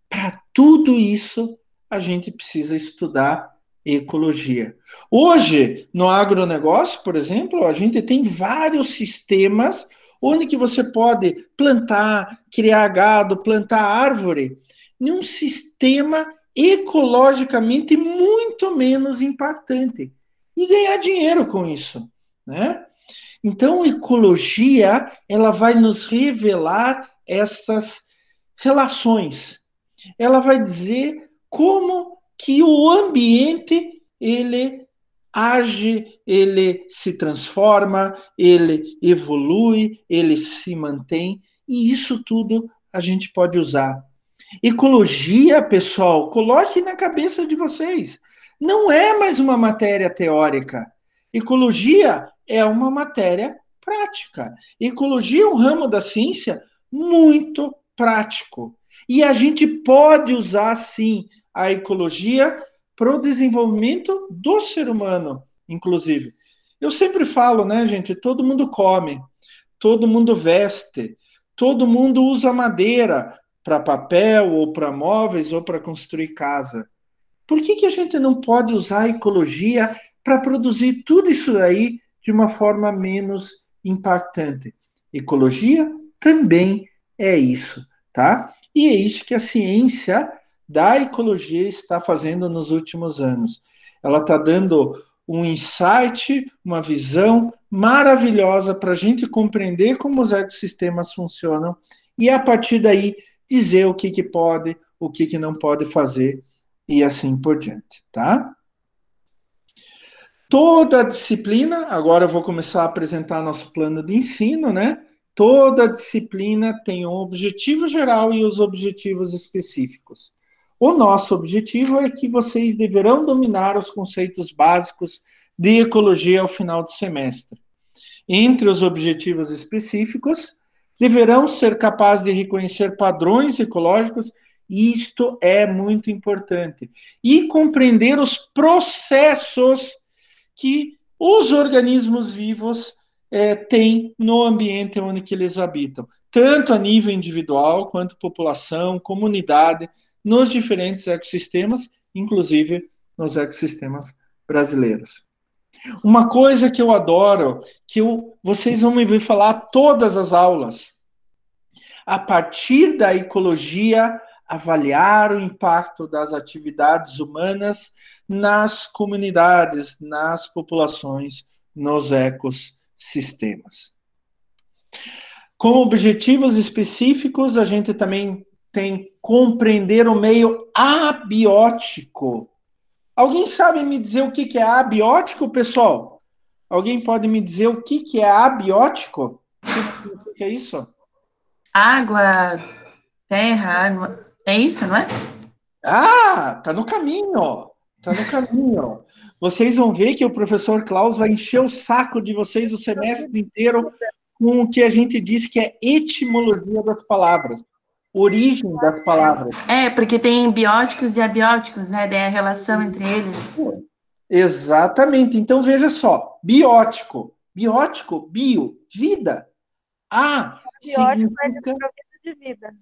[SPEAKER 1] Para tudo isso, a gente precisa estudar ecologia. Hoje, no agronegócio, por exemplo, a gente tem vários sistemas onde que você pode plantar, criar gado, plantar árvore, em um sistema ecologicamente muito menos impactante e ganhar dinheiro com isso, né? Então, ecologia, ela vai nos revelar essas relações. Ela vai dizer como que o ambiente, ele age, ele se transforma, ele evolui, ele se mantém, e isso tudo a gente pode usar. Ecologia, pessoal, coloque na cabeça de vocês, não é mais uma matéria teórica. Ecologia é uma matéria prática. Ecologia é um ramo da ciência muito prático. E a gente pode usar, sim, a ecologia para o desenvolvimento do ser humano, inclusive. Eu sempre falo, né, gente? Todo mundo come, todo mundo veste, todo mundo usa madeira para papel, ou para móveis, ou para construir casa. Por que a gente não pode usar a ecologia para produzir tudo isso daí de uma forma menos impactante? Ecologia também é isso, tá? E é isso que a ciência da ecologia está fazendo nos últimos anos. Ela está dando um insight, uma visão maravilhosa para a gente compreender como os ecossistemas funcionam e, a partir daí, dizer o que pode, o que não pode fazer e assim por diante, tá? Toda a disciplina, agora eu vou começar a apresentar nosso plano de ensino, né? Toda a disciplina tem um objetivo geral e os objetivos específicos. O nosso objetivo é que vocês deverão dominar os conceitos básicos de ecologia ao final do semestre. Entre os objetivos específicos, deverão ser capazes de reconhecer padrões ecológicos, e isto é muito importante, e compreender os processos que os organismos vivos têm no ambiente onde que eles habitam, tanto a nível individual, quanto população, comunidade, nos diferentes ecossistemas, inclusive nos ecossistemas brasileiros. Uma coisa que eu adoro, vocês vão me ver falar todas as aulas. A partir da ecologia, avaliar o impacto das atividades humanas nas comunidades, nas populações, nos ecossistemas. Com objetivos específicos, a gente também tem compreender o meio abiótico. Alguém sabe me dizer o que é abiótico, pessoal? Alguém pode me dizer o que é abiótico? O que é isso?
[SPEAKER 4] Água, terra, água. É isso, não é?
[SPEAKER 1] Ah, tá no caminho. Tá no caminho. Vocês vão ver que o professor Klaus vai encher o saco de vocês o semestre inteiro com o que a gente diz que é etimologia das palavras, origem das palavras.
[SPEAKER 4] É, porque tem bióticos e abióticos, né? Daí a relação entre eles.
[SPEAKER 1] Exatamente. Então, veja só. Biótico. Biótico, bio, vida.
[SPEAKER 7] Biótico é desprovido de vida.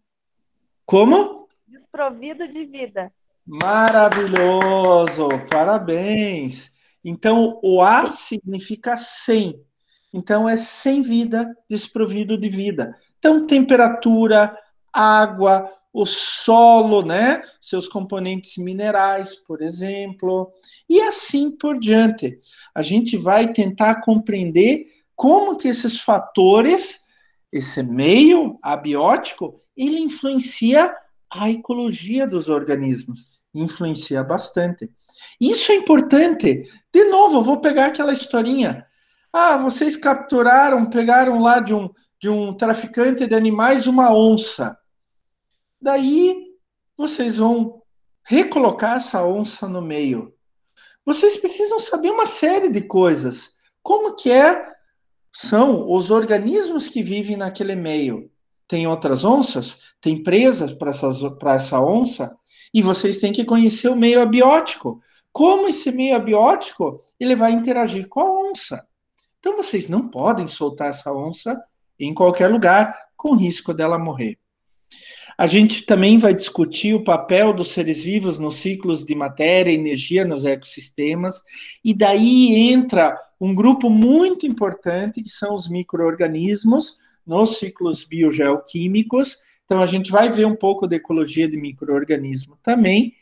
[SPEAKER 1] Como?
[SPEAKER 7] Desprovido de vida.
[SPEAKER 1] Maravilhoso. Parabéns. Então, o A significa sem. Então, é sem vida, desprovido de vida. Então, temperatura, água, o solo, né? Seus componentes minerais, por exemplo, e assim por diante. A gente vai tentar compreender como que esses fatores, esse meio abiótico, ele influencia a ecologia dos organismos. Influencia bastante. Isso é importante. De novo, eu vou pegar aquela historinha. Vocês pegaram lá de um traficante de animais uma onça. Daí, vocês vão recolocar essa onça no meio. Vocês precisam saber uma série de coisas. Como que são os organismos que vivem naquele meio? Tem outras onças? Tem presas para essa onça? E vocês têm que conhecer o meio abiótico. Como esse meio abiótico ele vai interagir com a onça. Então, vocês não podem soltar essa onça em qualquer lugar, com risco dela morrer. A gente também vai discutir o papel dos seres vivos nos ciclos de matéria e energia nos ecossistemas, e daí entra um grupo muito importante, que são os micro-organismos, nos ciclos biogeoquímicos. Então, a gente vai ver um pouco da ecologia de micro-organismo também,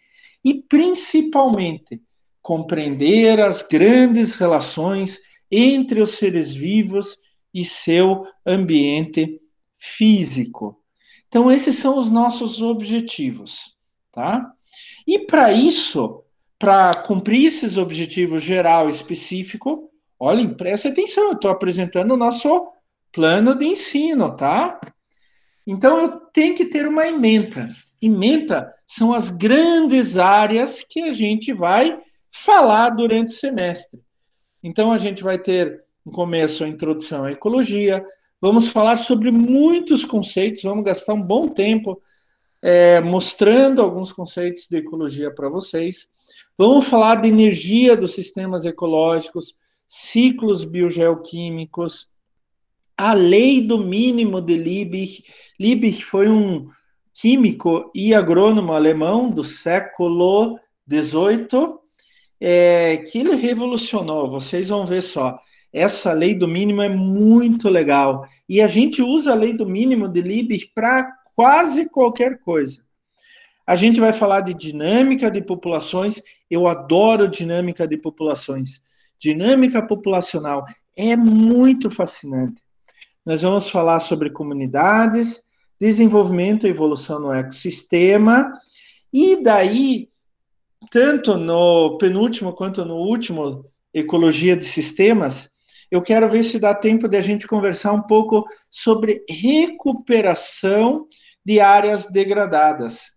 [SPEAKER 1] e principalmente compreender as grandes relações entre os seres vivos e seu ambiente físico. Então, esses são os nossos objetivos, tá? E para isso, para cumprir esses objetivos geral e específico, olhem, preste atenção, eu estou apresentando o nosso plano de ensino, tá? Então, eu tenho que ter uma ementa. Ementa são as grandes áreas que a gente vai falar durante o semestre. Então, a gente vai ter, no começo, a introdução à ecologia. Vamos falar sobre muitos conceitos, vamos gastar um bom tempo mostrando alguns conceitos de ecologia para vocês. Vamos falar de energia dos sistemas ecológicos, ciclos biogeoquímicos, a lei do mínimo de Liebig. Liebig foi um químico e agrônomo alemão do século XVIII, que ele revolucionou. Vocês vão ver só. Essa lei do mínimo é muito legal. E a gente usa a lei do mínimo de Liebig para quase qualquer coisa. A gente vai falar de dinâmica de populações. Eu adoro dinâmica de populações. Dinâmica populacional é muito fascinante. Nós vamos falar sobre comunidades, desenvolvimento e evolução no ecossistema. E daí, tanto no penúltimo quanto no último, Ecologia de Sistemas, eu quero ver se dá tempo de a gente conversar um pouco sobre recuperação de áreas degradadas.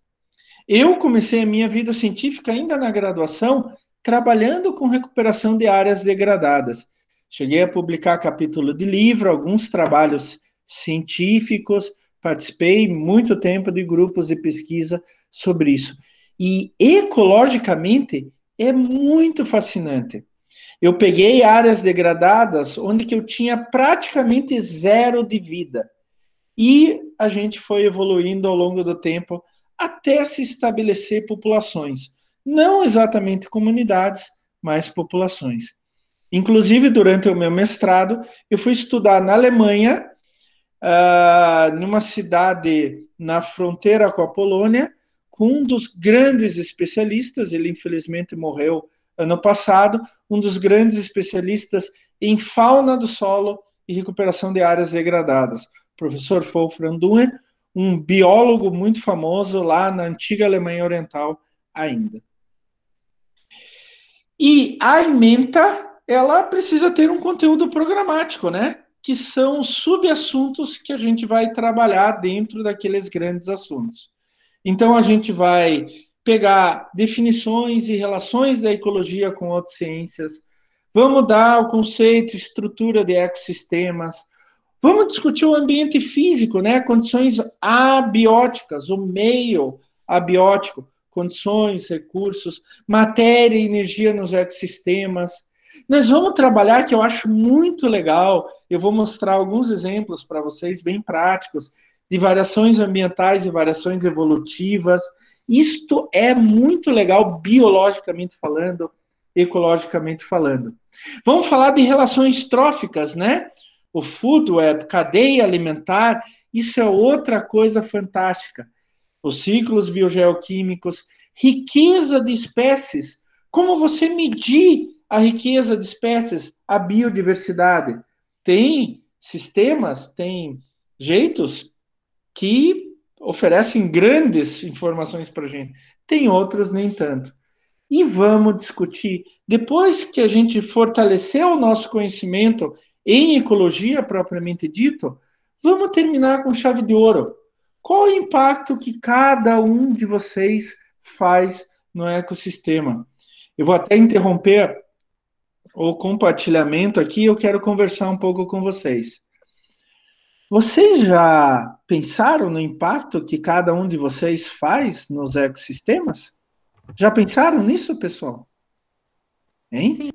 [SPEAKER 1] Eu comecei a minha vida científica ainda na graduação, trabalhando com recuperação de áreas degradadas. Cheguei a publicar capítulo de livro, alguns trabalhos científicos, participei muito tempo de grupos de pesquisa sobre isso. E ecologicamente é muito fascinante. Eu peguei áreas degradadas onde que eu tinha praticamente zero de vida. E a gente foi evoluindo ao longo do tempo até se estabelecer populações. Não exatamente comunidades, mas populações. Inclusive, durante o meu mestrado, eu fui estudar na Alemanha, numa cidade na fronteira com a Polônia, com um dos grandes especialistas, ele infelizmente morreu ano passado, um dos grandes especialistas em fauna do solo e recuperação de áreas degradadas, o professor Wolfram Duhen, um biólogo muito famoso lá na antiga Alemanha Oriental ainda. E a ementa, ela precisa ter um conteúdo programático, né? Que são subassuntos que a gente vai trabalhar dentro daqueles grandes assuntos. Então, a gente vai pegar definições e relações da ecologia com outras ciências, vamos dar o conceito, estrutura de ecossistemas, vamos discutir o ambiente físico, né? Condições abióticas, o meio abiótico, condições, recursos, matéria e energia nos ecossistemas. Nós vamos trabalhar, que eu acho muito legal, eu vou mostrar alguns exemplos para vocês, bem práticos, de variações ambientais e variações evolutivas. Isto é muito legal, biologicamente falando, ecologicamente falando. Vamos falar de relações tróficas, né? O food web, cadeia alimentar, isso é outra coisa fantástica. Os ciclos biogeoquímicos, riqueza de espécies, como você medir a riqueza de espécies, a biodiversidade? Tem sistemas, tem jeitos que oferecem grandes informações para a gente. Tem outros nem tanto. E vamos discutir, depois que a gente fortaleceu o nosso conhecimento em ecologia propriamente dito, vamos terminar com chave de ouro. Qual o impacto que cada um de vocês faz no ecossistema? Eu vou até interromper o compartilhamento aqui, eu quero conversar um pouco com vocês. Vocês já pensaram no impacto que cada um de vocês faz nos ecossistemas? Já pensaram nisso, pessoal? Hein?
[SPEAKER 2] Sim.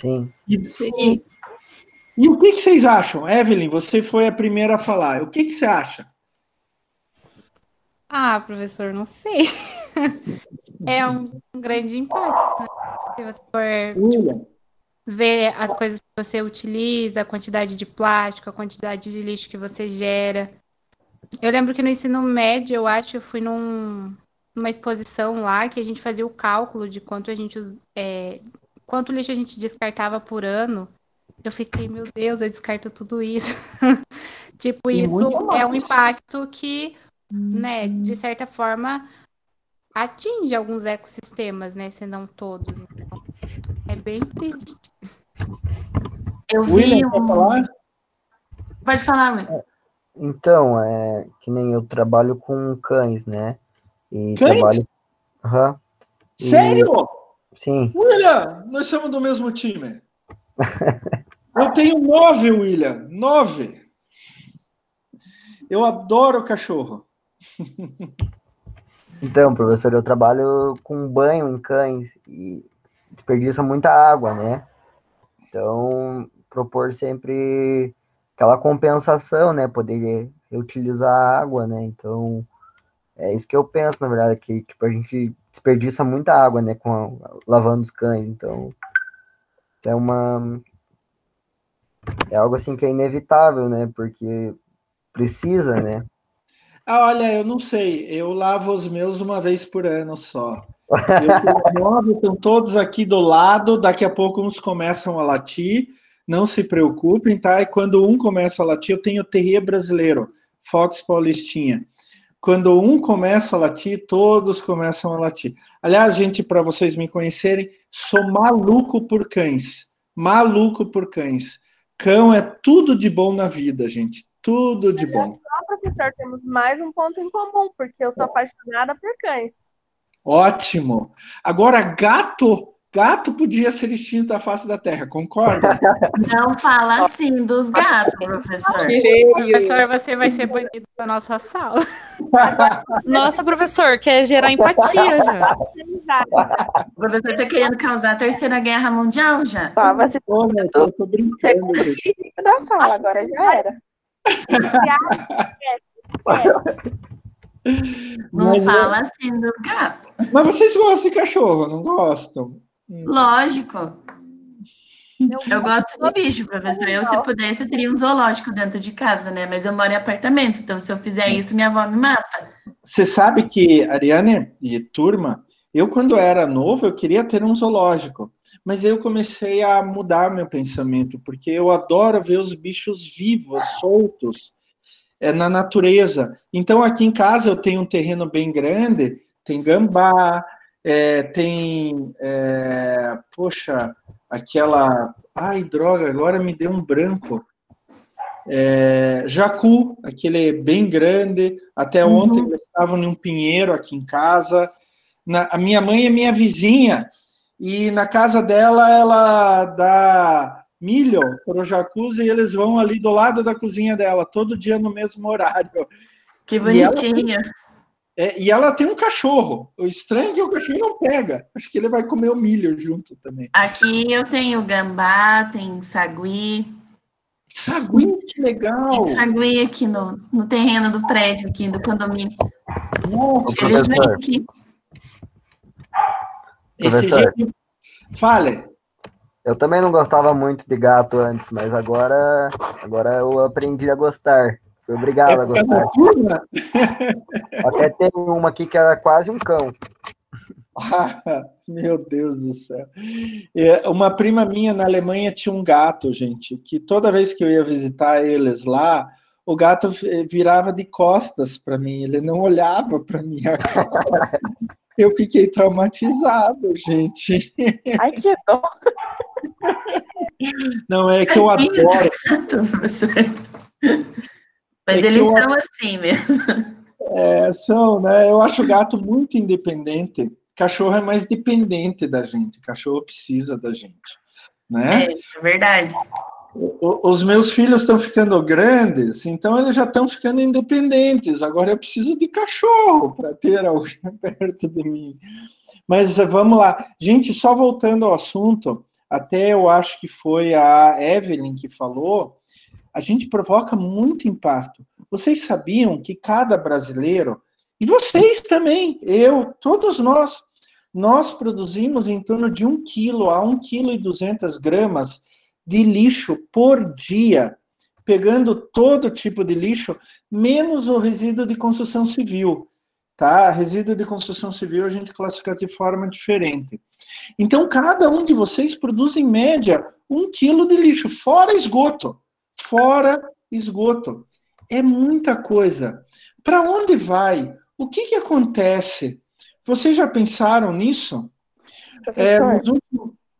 [SPEAKER 8] Sim.
[SPEAKER 4] Sim.
[SPEAKER 1] E o que vocês acham? Evelyn, você foi a primeira a falar. O que você acha?
[SPEAKER 3] Ah, professor, não sei. É um grande impacto, né? Se você for ver as coisas que você utiliza, a quantidade de plástico, a quantidade de lixo que você gera. Eu lembro que no ensino médio, eu acho, eu fui numa exposição lá que a gente fazia o cálculo de quanto quanto lixo a gente descartava por ano. Eu fiquei, meu Deus, eu descarto tudo isso. Tipo, isso é um impacto que, né, de certa forma, atinge alguns ecossistemas, né, se não todos. Então, é bem triste.
[SPEAKER 4] Eu vi
[SPEAKER 1] William, quer falar?
[SPEAKER 4] Pode falar, William.
[SPEAKER 8] Então, que nem eu trabalho com cães, né? E
[SPEAKER 1] Cães?
[SPEAKER 8] trabalho. Aham.
[SPEAKER 1] Sério?
[SPEAKER 8] Sim.
[SPEAKER 1] William, nós somos do mesmo time. Eu tenho 9, William. 9. Eu adoro cachorro.
[SPEAKER 8] Então, professor, eu trabalho com banho em cães e desperdiça muita água, né? Então, propor sempre aquela compensação, né? Poder reutilizar a água, né? Então, é isso que eu penso, na verdade, que tipo, a gente desperdiça muita água, né? Lavando os cães. Então, é algo assim que é inevitável, né? Porque precisa, né?
[SPEAKER 1] Olha, eu não sei. Eu lavo os meus uma vez por ano só. Eu tenho 9, estão todos aqui do lado. Daqui a pouco uns começam a latir. Não se preocupem, tá? E quando um começa a latir, eu tenho terrier brasileiro, Fox Paulistinha. Quando um começa a latir, todos começam a latir. Aliás, gente, para vocês me conhecerem, sou maluco por cães. Maluco por cães. Cão é tudo de bom na vida, gente. Tudo de bom.
[SPEAKER 7] Professor, temos mais um ponto em comum, porque eu sou apaixonada por cães.
[SPEAKER 1] Ótimo. Agora, gato podia ser extinto da face da Terra, concorda?
[SPEAKER 4] Não fala assim dos gatos, professor.
[SPEAKER 3] Professor, você vai ser banido da nossa sala.
[SPEAKER 9] Nossa, professor, quer gerar empatia já.
[SPEAKER 4] O professor está querendo causar a Terceira Guerra Mundial já?
[SPEAKER 5] Tava se
[SPEAKER 1] Olha, eu tô brincando, gente.
[SPEAKER 5] da sala, agora já era.
[SPEAKER 4] Não fala assim dos gatos.
[SPEAKER 1] Mas vocês gostam de cachorro, não gostam?
[SPEAKER 4] Lógico. Eu gosto de bicho, professor. Eu, se pudesse, eu teria um zoológico dentro de casa, né? Mas eu moro em apartamento, então se eu fizer isso, minha avó me mata.
[SPEAKER 1] Você sabe que, Ariane e turma, eu quando era novo, eu queria ter um zoológico, mas eu comecei a mudar meu pensamento, porque eu adoro ver os bichos vivos, soltos, na natureza. Então, aqui em casa eu tenho um terreno bem grande, tem gambá, poxa, aquela... Ai, droga, agora me deu um branco. Jacu, aquele bem grande. Até ontem eles estavam num pinheiro aqui em casa. A minha mãe é minha vizinha, e na casa dela ela dá milho para o jacus e eles vão ali do lado da cozinha dela, todo dia no mesmo horário.
[SPEAKER 4] Que bonitinho.
[SPEAKER 1] E ela tem um cachorro. O estranho é que o cachorro não pega. Acho que ele vai comer o milho junto também.
[SPEAKER 4] Aqui eu tenho gambá, tem sagui.
[SPEAKER 1] Sagui, que legal!
[SPEAKER 4] Tem sagui aqui no terreno do prédio, aqui do condomínio.
[SPEAKER 1] Nossa,
[SPEAKER 4] eles vêm aqui.
[SPEAKER 1] Esse jeito... Fale.
[SPEAKER 8] Eu também não gostava muito de gato antes, mas agora eu aprendi a gostar. Fui obrigado a gostar. Até tem uma aqui que era quase um cão.
[SPEAKER 1] Meu Deus do céu. Uma prima minha na Alemanha tinha um gato, gente, que toda vez que eu ia visitar eles lá, o gato virava de costas para mim, ele não olhava para minha cara. Eu fiquei traumatizado, gente.
[SPEAKER 5] Ai, que dó.
[SPEAKER 1] Não, é que eu adoro.
[SPEAKER 4] Mas eles são assim mesmo.
[SPEAKER 1] São, né? Eu acho o gato muito independente. Cachorro é mais dependente da gente. Cachorro precisa da gente, né?
[SPEAKER 4] É verdade.
[SPEAKER 1] Os meus filhos estão ficando grandes, então eles já estão ficando independentes. Agora eu preciso de cachorro para ter alguém perto de mim. Mas vamos lá. Gente, só voltando ao assunto, até eu acho que foi a Evelyn que falou, a gente provoca muito impacto. Vocês sabiam que cada brasileiro, e vocês também, todos nós produzimos em torno de 1 quilo a 1,2 kg de lixo por dia, pegando todo tipo de lixo, menos o resíduo de construção civil. Tá? Resíduo de construção civil a gente classifica de forma diferente. Então, cada um de vocês produz, em média, 1 quilo de lixo, fora esgoto. Fora esgoto. É muita coisa. Para onde vai? O que acontece? Vocês já pensaram nisso?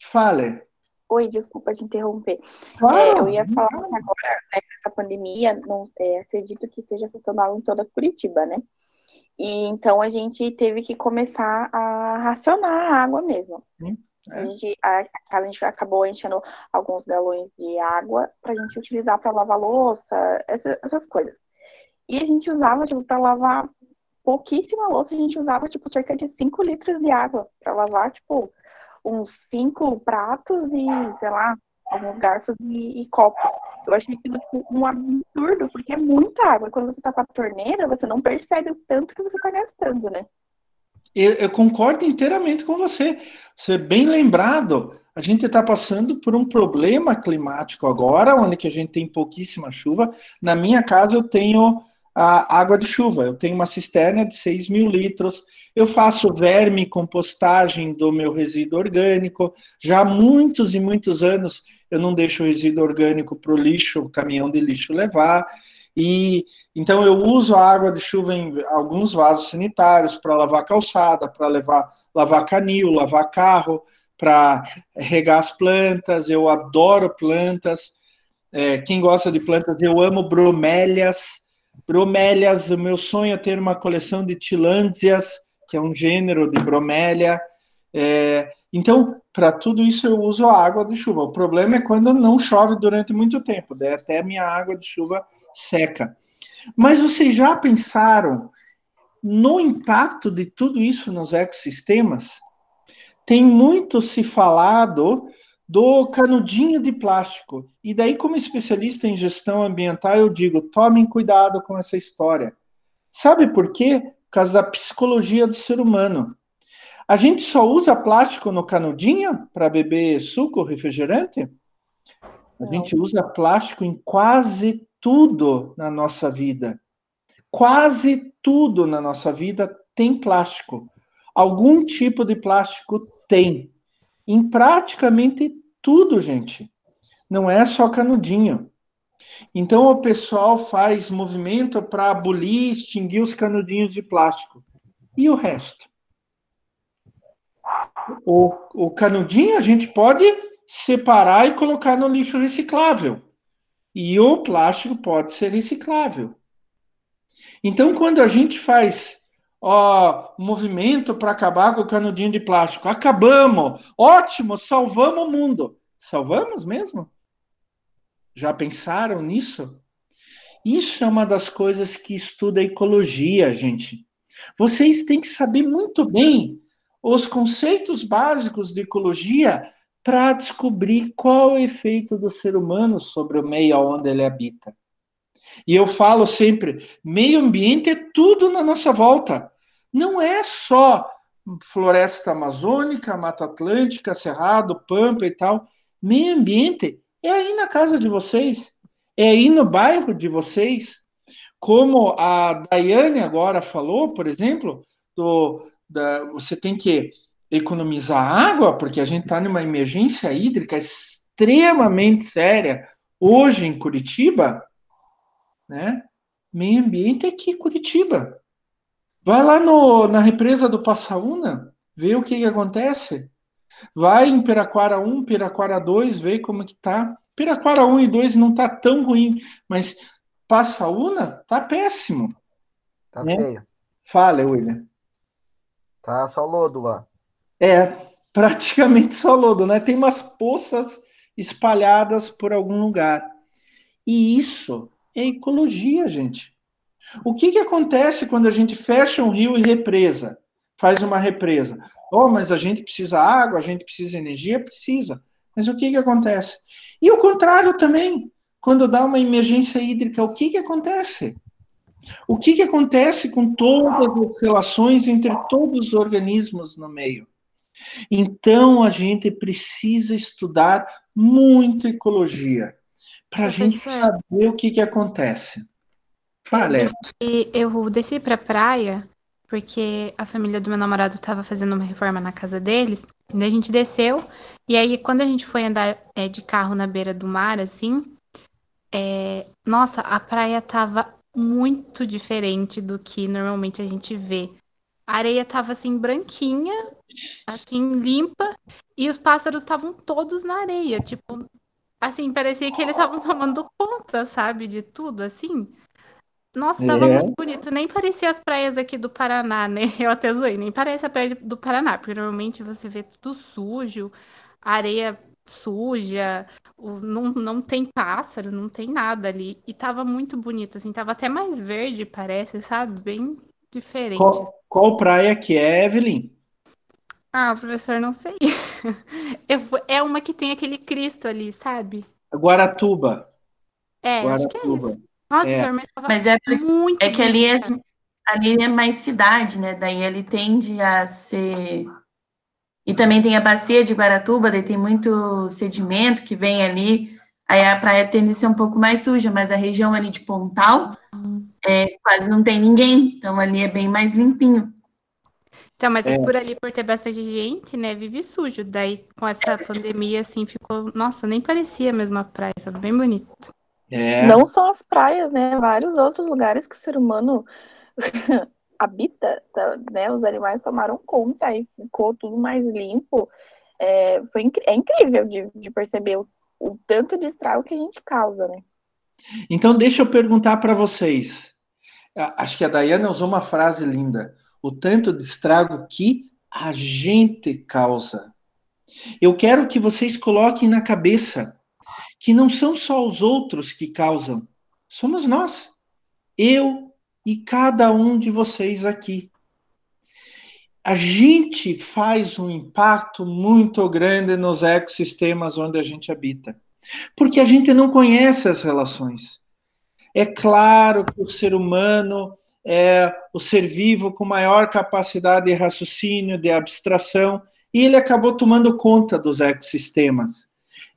[SPEAKER 1] Fale.
[SPEAKER 5] Oi, desculpa te interromper.
[SPEAKER 1] Claro.
[SPEAKER 5] Eu ia falar que agora, né, essa pandemia, acredito que esteja afetando em toda Curitiba, né? E então a gente teve que começar a racionar a água mesmo. A gente acabou enchendo alguns galões de água para a gente utilizar para lavar louça, essas coisas. E a gente usava, para lavar pouquíssima louça, a gente usava, cerca de 5 litros de água para lavar, uns 5 pratos e, sei lá, alguns garfos e copos. Eu achei aquilo um absurdo, porque é muita água. Quando você tá com a torneira, você não percebe o tanto que você tá gastando, né?
[SPEAKER 1] Eu concordo inteiramente com você. Você é bem lembrado. A gente está passando por um problema climático agora, onde que a gente tem pouquíssima chuva. Na minha casa eu tenho a água de chuva. Eu tenho uma cisterna de 6.000 litros. Eu faço verme compostagem do meu resíduo orgânico. Já há muitos e muitos anos eu não deixo o resíduo orgânico para o lixo, o caminhão de lixo levar. E então eu uso a água de chuva em alguns vasos sanitários para lavar calçada, para lavar canil, lavar carro, para regar as plantas. Eu adoro plantas. Quem gosta de plantas, eu amo bromélias. Bromélias, o meu sonho é ter uma coleção de tillandsias, que é um gênero de bromélia. Então, para tudo isso eu uso a água de chuva. O problema é quando não chove durante muito tempo, daí até a minha água de chuva seca. Mas vocês já pensaram no impacto de tudo isso nos ecossistemas? Tem muito se falado do canudinho de plástico. E daí, como especialista em gestão ambiental, eu digo, tomem cuidado com essa história. Sabe por quê? Por causa da psicologia do ser humano. A gente só usa plástico no canudinho para beber suco, refrigerante? A gente usa plástico em quase tudo na nossa vida. Quase tudo na nossa vida tem plástico. Algum tipo de plástico tem. Em praticamente tudo, gente. Não é só canudinho. Então, o pessoal faz movimento para abolir, extinguir os canudinhos de plástico. E o resto? O canudinho a gente pode separar e colocar no lixo reciclável. E o plástico pode ser reciclável. Então, quando a gente faz movimento para acabar com o canudinho de plástico, acabamos, ótimo, salvamos o mundo. Salvamos mesmo? Já pensaram nisso? Isso é uma das coisas que estuda a ecologia, gente. Vocês têm que saber muito bem os conceitos básicos de ecologia para descobrir qual é o efeito do ser humano sobre o meio onde ele habita. E eu falo sempre, meio ambiente é tudo na nossa volta. Não é só floresta amazônica, Mata Atlântica, Cerrado, Pampa e tal. Meio ambiente é aí na casa de vocês, é aí no bairro de vocês. Como a Daiane agora falou, por exemplo, você tem que economizar água, porque a gente está numa emergência hídrica extremamente séria hoje em Curitiba, né? Meio ambiente é aqui, Curitiba. Vai lá na represa do Passaúna, vê o que acontece. Vai em Piraquara 1, Piraquara 2, vê como que tá. Piraquara 1 e 2 não tá tão ruim, mas Passaúna tá péssimo.
[SPEAKER 8] Tá
[SPEAKER 1] né?
[SPEAKER 8] feio.
[SPEAKER 1] Fala, William.
[SPEAKER 8] Tá só lodo lá.
[SPEAKER 1] É, praticamente só lodo, né? Tem umas poças espalhadas por algum lugar. E isso é ecologia, gente. O que acontece quando a gente fecha um rio e represa? Faz uma represa. Oh, mas a gente precisa água, a gente precisa energia? Precisa. Mas o que acontece? E o contrário também. Quando dá uma emergência hídrica, o que acontece? O que acontece com todas as relações entre todos os organismos no meio? Então, a gente precisa estudar muito ecologia para a gente saber o que acontece. Fala.
[SPEAKER 3] Eu desci pra praia porque a família do meu namorado estava fazendo uma reforma na casa deles. Daí a gente desceu. E aí, quando a gente foi andar de carro na beira do mar, assim, nossa, a praia tava muito diferente do que normalmente a gente vê. A areia tava assim, branquinha, assim, limpa, e os pássaros estavam todos na areia. Tipo, assim, parecia que eles estavam tomando conta, sabe, de tudo, assim. Nossa, tava muito bonito. Nem parecia as praias aqui do Paraná, né? Eu até zoei, nem parece a praia do Paraná, porque normalmente você vê tudo sujo, areia suja, não tem pássaro, não tem nada ali. E tava muito bonito, assim, tava até mais verde, parece, sabe? Bem diferente.
[SPEAKER 1] Qual praia que é, Evelyn?
[SPEAKER 3] Ah, professor, não sei. É uma que tem aquele Cristo ali, sabe?
[SPEAKER 1] Guaratuba.
[SPEAKER 3] Acho que é isso. Nossa, professor, mas tava
[SPEAKER 4] Mas é
[SPEAKER 3] muito
[SPEAKER 4] que ali
[SPEAKER 3] bonita.
[SPEAKER 4] ali é mais cidade, né? Daí ele tende a ser. E também tem a bacia de Guaratuba, daí tem muito sedimento que vem ali. Aí a praia tende a ser um pouco mais suja, mas a região ali de Pontal quase não tem ninguém. Então ali é bem mais limpinho.
[SPEAKER 3] Então, mas por ali, por ter bastante gente, né, vive sujo. Daí, com essa pandemia, assim, ficou... Nossa, nem parecia a mesma praia, tava bem bonito.
[SPEAKER 5] Não só as praias, né, vários outros lugares que o ser humano habita, né, os animais tomaram conta e ficou tudo mais limpo. É incrível de perceber o tanto de estrago que a gente causa, né?
[SPEAKER 1] Então, deixa eu perguntar para vocês. Acho que a Daiana usou uma frase linda. O tanto de estrago que a gente causa. Eu quero que vocês coloquem na cabeça que não são só os outros que causam. Somos nós. Eu e cada um de vocês aqui. A gente faz um impacto muito grande nos ecossistemas onde a gente habita. Porque a gente não conhece as relações. É claro que o ser humano é o ser vivo com maior capacidade de raciocínio, de abstração, e ele acabou tomando conta dos ecossistemas.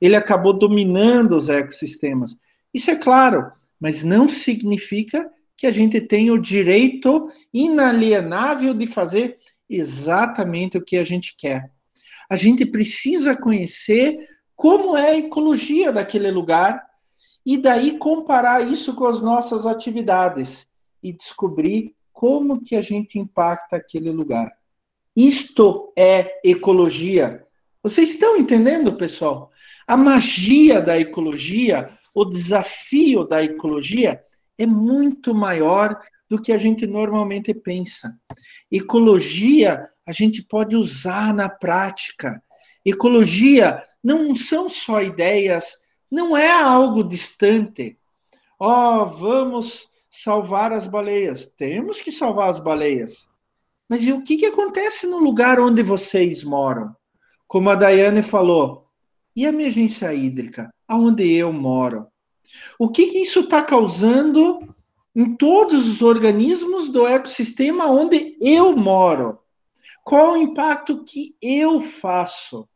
[SPEAKER 1] ele acabou dominando os ecossistemas. Isso é claro, mas não significa que a gente tem o direito inalienável de fazer exatamente o que a gente quer. A gente precisa conhecer como é a ecologia daquele lugar e daí comparar isso com as nossas atividades e descobrir como que a gente impacta aquele lugar. Isto é ecologia. Vocês estão entendendo, pessoal? A magia da ecologia, o desafio da ecologia é muito maior do que a gente normalmente pensa. Ecologia a gente pode usar na prática. Ecologia não são só ideias, não é algo distante. Vamos salvar as baleias. Temos que salvar as baleias. Mas e o que acontece no lugar onde vocês moram? Como a Daiane falou, e a emergência hídrica, aonde eu moro? O que isso está causando em todos os organismos do ecossistema onde eu moro? Qual o impacto que eu faço?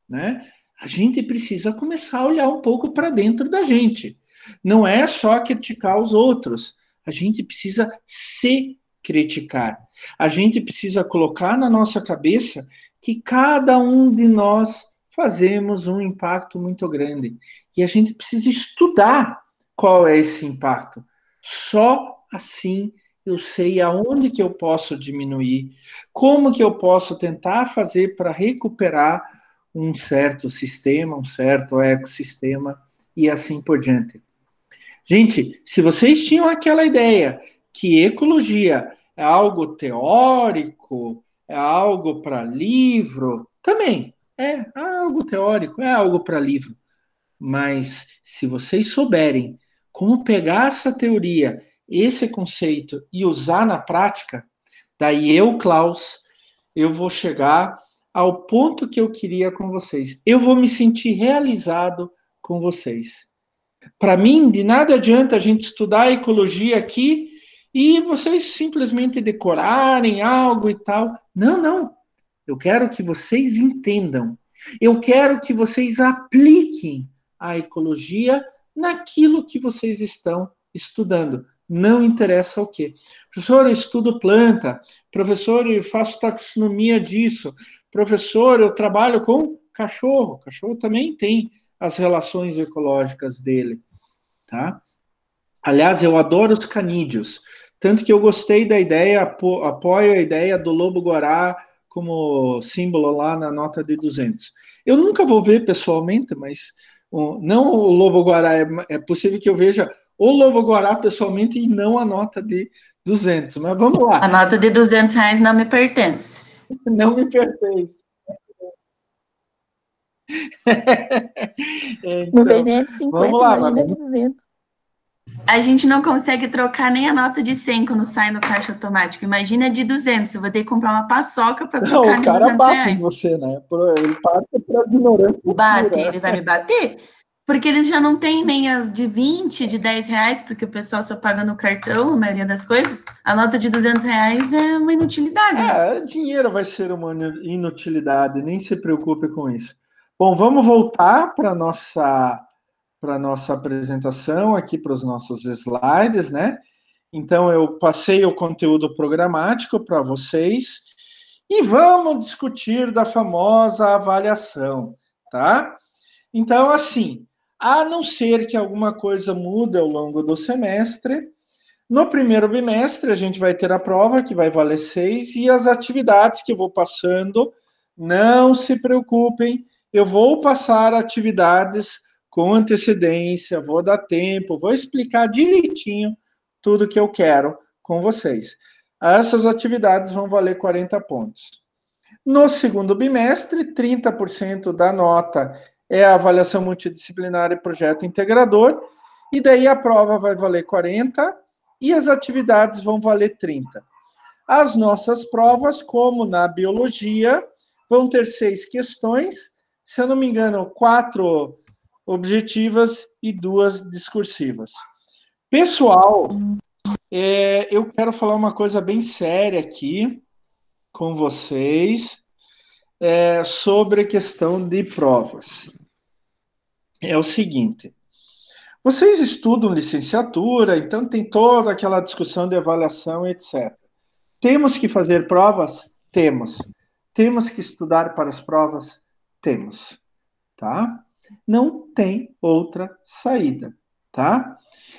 [SPEAKER 1] Né? A gente precisa começar a olhar um pouco para dentro da gente. Não é só criticar os outros. A gente precisa se criticar. A gente precisa colocar na nossa cabeça que cada um de nós fazemos um impacto muito grande. E a gente precisa estudar qual é esse impacto. Só assim eu sei aonde que eu posso diminuir, como que eu posso tentar fazer para recuperar um certo sistema, um certo ecossistema e assim por diante. Gente, se vocês tinham aquela ideia que ecologia é algo teórico, é algo para livro, também é algo teórico, é algo para livro. Mas se vocês souberem como pegar essa teoria, esse conceito e usar na prática, daí eu, Klaus, eu vou chegar ao ponto que eu queria com vocês. Eu vou me sentir realizado com vocês. Para mim, de nada adianta a gente estudar a ecologia aqui e vocês simplesmente decorarem algo e tal. Não, não. Eu quero que vocês entendam. Eu quero que vocês apliquem a ecologia naquilo que vocês estão estudando. Não interessa o quê. Professor, eu estudo planta. Professor, eu faço taxonomia disso. Professor, eu trabalho com cachorro. Cachorro também tem as relações ecológicas dele, tá? Aliás, eu adoro os canídeos. Tanto que eu gostei da ideia, apoio a ideia do lobo-guará como símbolo lá na nota de 200. Eu nunca vou ver pessoalmente, mas não o lobo-guará, é possível que eu veja o lobo-guará pessoalmente e não a nota de 200. Mas vamos lá.
[SPEAKER 4] A nota de R$200 não me pertence.
[SPEAKER 1] Não me pertence.
[SPEAKER 5] Então,
[SPEAKER 1] vamos lá.
[SPEAKER 4] A gente não consegue trocar nem a nota de 100 quando sai no caixa automático. Imagina a de 200. Eu vou ter que comprar uma paçoca para trocar de 200 reais.
[SPEAKER 1] O cara bate em você, né? Ele parte para ignorância.
[SPEAKER 4] Bate, ele vai me bater? Porque eles já não têm nem as de 20, de 10 reais, porque o pessoal só paga no cartão, a maioria das coisas. A nota de 200 reais é uma inutilidade. Né?
[SPEAKER 1] Dinheiro vai ser uma inutilidade, nem se preocupe com isso. Bom, vamos voltar para a nossa apresentação aqui, para os nossos slides, né? Então, eu passei o conteúdo programático para vocês e vamos discutir da famosa avaliação, tá? Então, assim, a não ser que alguma coisa mude ao longo do semestre, no primeiro bimestre a gente vai ter a prova, que vai valer 6, e as atividades que eu vou passando, não se preocupem, eu vou passar atividades com antecedência, vou dar tempo, vou explicar direitinho tudo que eu quero com vocês. Essas atividades vão valer 40 pontos. No segundo bimestre, 30% da nota é a avaliação multidisciplinar e projeto integrador, e daí a prova vai valer 40 e as atividades vão valer 30. As nossas provas, como na biologia, vão ter 6 questões, se eu não me engano, 4 objetivas e 2 discursivas. Pessoal, eu quero falar uma coisa bem séria aqui com vocês sobre a questão de provas. é o seguinte: vocês estudam licenciatura, então tem toda aquela discussão de avaliação, etc. Temos que fazer provas? Temos. Temos que estudar para as provas? Temos. Tá? Não tem outra saída, tá?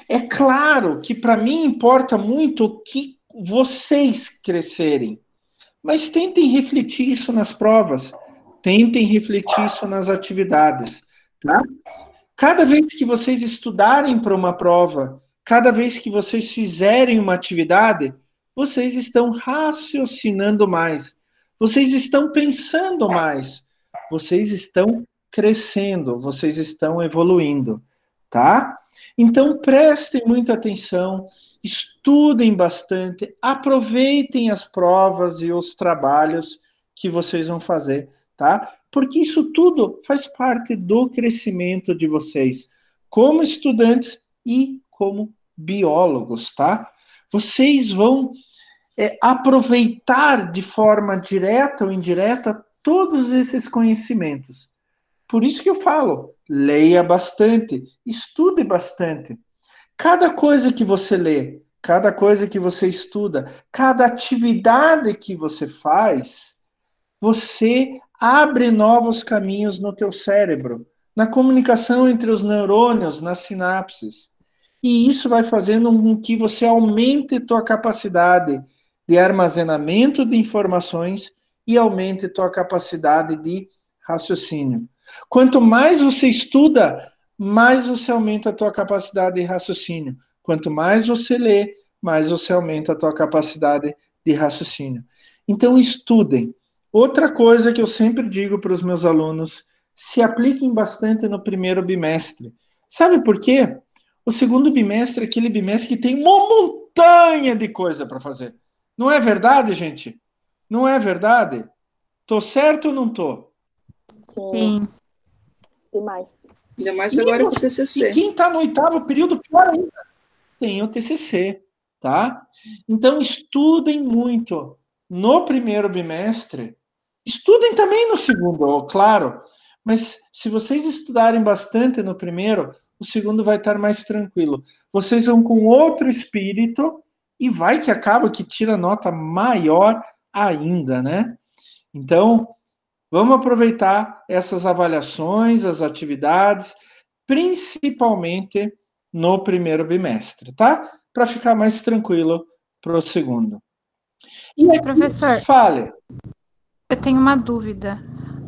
[SPEAKER 1] É claro que para mim importa muito o que vocês crescerem, mas tentem refletir isso nas provas, tentem refletir isso nas atividades, tá? Cada vez que vocês estudarem para uma prova, cada vez que vocês fizerem uma atividade, vocês estão raciocinando mais, vocês estão pensando mais, vocês estão crescendo, vocês estão evoluindo, tá? Então prestem muita atenção, estudem bastante, aproveitem as provas e os trabalhos que vocês vão fazer, tá? Porque isso tudo faz parte do crescimento de vocês, como estudantes e como biólogos, tá? Vocês vão aproveitar de forma direta ou indireta todos esses conhecimentos. Por isso que eu falo, leia bastante, estude bastante. Cada coisa que você lê, cada coisa que você estuda, cada atividade que você faz, você abre novos caminhos no teu cérebro, na comunicação entre os neurônios, nas sinapses. E isso vai fazendo com que você aumente tua capacidade de armazenamento de informações e aumente tua capacidade de raciocínio. Quanto mais você estuda, mais você aumenta a tua capacidade de raciocínio. Quanto mais você lê, mais você aumenta a tua capacidade de raciocínio. Então, estudem. Outra coisa que eu sempre digo para os meus alunos, se apliquem bastante no primeiro bimestre. Sabe por quê? O segundo bimestre é aquele bimestre que tem uma montanha de coisa para fazer. Não é verdade, gente? Não é verdade? Tô certo ou não tô?
[SPEAKER 3] Sim.
[SPEAKER 5] Demais.
[SPEAKER 2] Ainda mais agora com o TCC.
[SPEAKER 1] E quem está no 8º período, pior ainda, tem o TCC, tá? Então, estudem muito no primeiro bimestre. Estudem também no segundo, claro. Mas se vocês estudarem bastante no primeiro, o segundo vai estar mais tranquilo. Vocês vão com outro espírito e vai que acaba que tira nota maior ainda, né? Então, vamos aproveitar essas avaliações, as atividades, principalmente no primeiro bimestre, tá? Para ficar mais tranquilo para o segundo.
[SPEAKER 3] E aí, professor,
[SPEAKER 1] fale.
[SPEAKER 3] Eu tenho uma dúvida.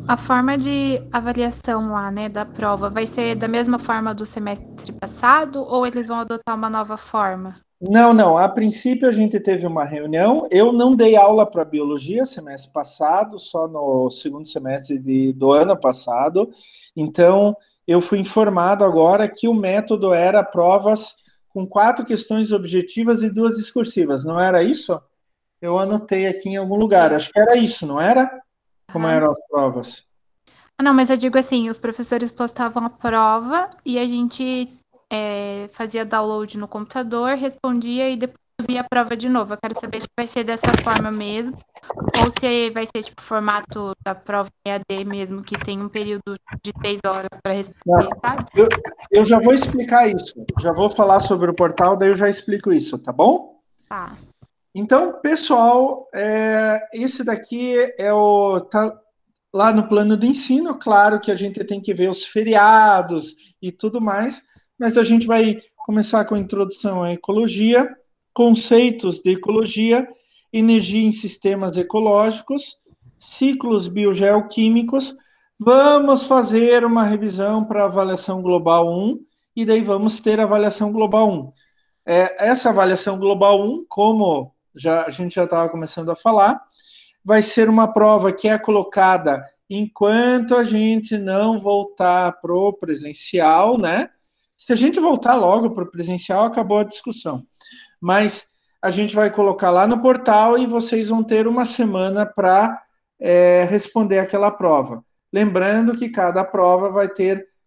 [SPEAKER 3] A forma de avaliação lá, né, da prova, vai ser da mesma forma do semestre passado ou eles vão adotar uma nova forma?
[SPEAKER 1] Não. A princípio a gente teve uma reunião. Eu não dei aula para biologia semestre passado, só no segundo semestre do ano passado. Então, eu fui informado agora que o método era provas com 4 questões objetivas e 2 discursivas. Não era isso? Eu anotei aqui em algum lugar. Acho que era isso, não era? Como eram as provas?
[SPEAKER 3] Não, mas eu digo assim, os professores postavam a prova e a gente fazia download no computador, respondia e depois via a prova de novo. Eu quero saber se vai ser dessa forma mesmo ou se vai ser tipo formato da prova EAD mesmo, que tem um período de 3 horas para responder, sabe?
[SPEAKER 1] Eu já vou explicar isso. Já vou falar sobre o portal, daí eu já explico isso, tá bom?
[SPEAKER 3] Tá.
[SPEAKER 1] Então, pessoal, esse daqui tá lá no plano de ensino. Claro que a gente tem que ver os feriados e tudo mais, mas a gente vai começar com a introdução à ecologia, conceitos de ecologia, energia em sistemas ecológicos, ciclos biogeoquímicos. Vamos fazer uma revisão para a avaliação global 1, e daí vamos ter a avaliação global 1. Essa avaliação global 1, como a gente já estava começando a falar, vai ser uma prova que é colocada enquanto a gente não voltar para o presencial, né? Se a gente voltar logo para o presencial, acabou a discussão. Mas a gente vai colocar lá no portal e vocês vão ter uma semana para responder aquela prova. Lembrando que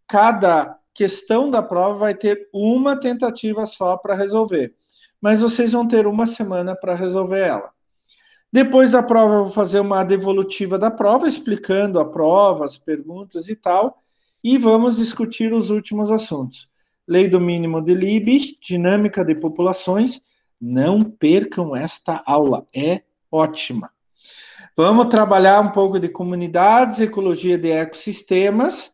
[SPEAKER 1] cada questão da prova vai ter uma tentativa só para resolver. Mas vocês vão ter uma semana para resolver ela. Depois da prova, eu vou fazer uma devolutiva da prova, explicando a prova, as perguntas e tal. e vamos discutir os últimos assuntos. Lei do mínimo de Liebig, dinâmica de populações. Não percam esta aula, é ótima. Vamos trabalhar um pouco de comunidades, ecologia de ecossistemas.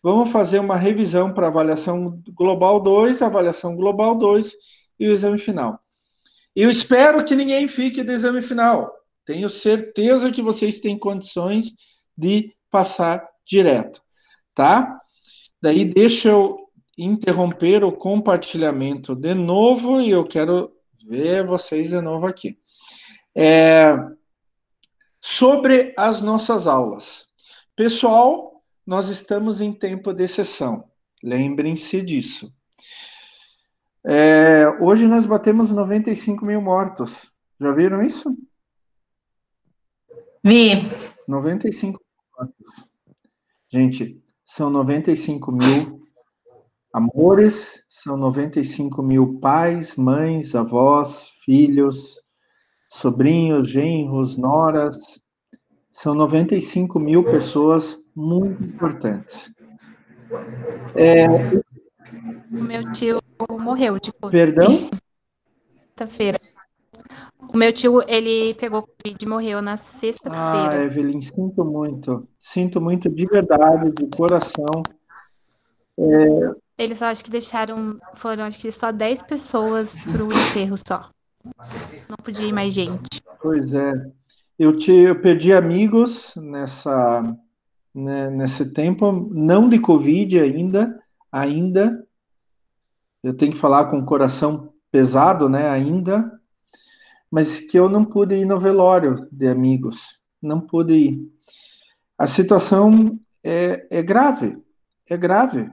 [SPEAKER 1] Vamos fazer uma revisão para avaliação global 2, avaliação global 2 e o exame final. Eu espero que ninguém fique do exame final. Tenho certeza que vocês têm condições de passar direto, tá? Daí deixa eu interromper o compartilhamento de novo e eu quero ver vocês de novo aqui. Sobre as nossas aulas. Pessoal, nós estamos em tempo de sessão. Lembrem-se disso. Hoje nós batemos 95 mil mortos. Já viram isso?
[SPEAKER 4] Vi.
[SPEAKER 1] 95 mil mortos. Gente, são 95 mil amores, são 95 mil pais, mães, avós, filhos, sobrinhos, genros, noras. São 95 mil pessoas muito importantes.
[SPEAKER 3] O meu tio morreu de Covid.
[SPEAKER 1] Perdão?
[SPEAKER 3] Sexta-feira. O meu tio, ele pegou Covid e morreu na sexta-feira.
[SPEAKER 1] Evelyn, sinto muito. Sinto muito de verdade, de coração.
[SPEAKER 3] Eles só acho que foram acho que só 10 pessoas pro enterro só. Não podia ir mais gente.
[SPEAKER 1] Pois é. Eu perdi amigos nesse tempo, não de Covid ainda. Eu tenho que falar com o coração pesado, né, ainda. Mas que eu não pude ir no velório de amigos. Não pude ir. A situação é grave. É grave.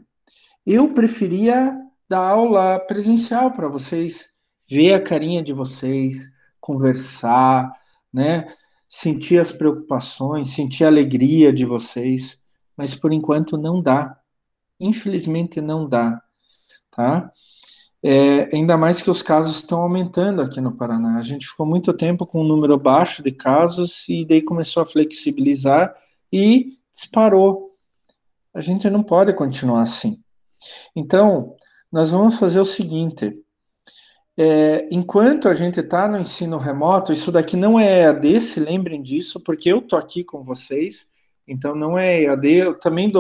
[SPEAKER 1] Eu preferia dar aula presencial para vocês, ver a carinha de vocês, conversar, né? Sentir as preocupações, sentir a alegria de vocês, mas por enquanto não dá. Infelizmente não dá, tá? Ainda mais que os casos estão aumentando aqui no Paraná. A gente ficou muito tempo com um número baixo de casos e daí começou a flexibilizar e disparou. A gente não pode continuar assim. Então, nós vamos fazer o seguinte, enquanto a gente está no ensino remoto, isso daqui não é EAD, se lembrem disso, porque eu estou aqui com vocês, então não é EAD, eu também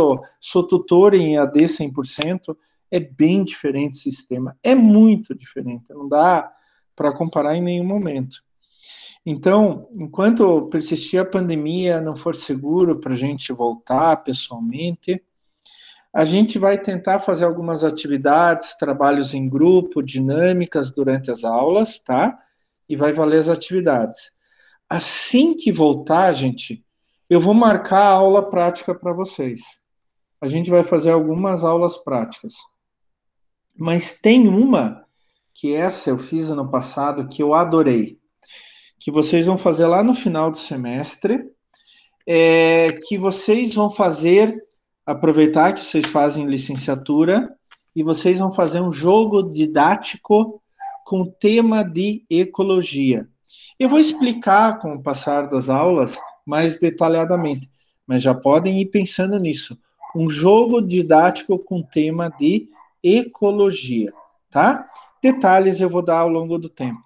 [SPEAKER 1] sou tutor em EAD 100%, é bem diferente o sistema, é muito diferente, não dá para comparar em nenhum momento. Então, enquanto persistir a pandemia, não for seguro para a gente voltar pessoalmente, a gente vai tentar fazer algumas atividades, trabalhos em grupo, dinâmicas durante as aulas, tá? E vai valer as atividades. Assim que voltar, gente, eu vou marcar a aula prática para vocês. A gente vai fazer algumas aulas práticas. Mas tem uma, que essa eu fiz ano passado, que eu adorei, que vocês vão fazer lá no final do semestre, que vocês vão aproveitar que vocês fazem licenciatura e vocês vão fazer um jogo didático com tema de ecologia. Eu vou explicar com o passar das aulas mais detalhadamente, mas já podem ir pensando nisso. Um jogo didático com tema de ecologia, tá? Detalhes eu vou dar ao longo do tempo.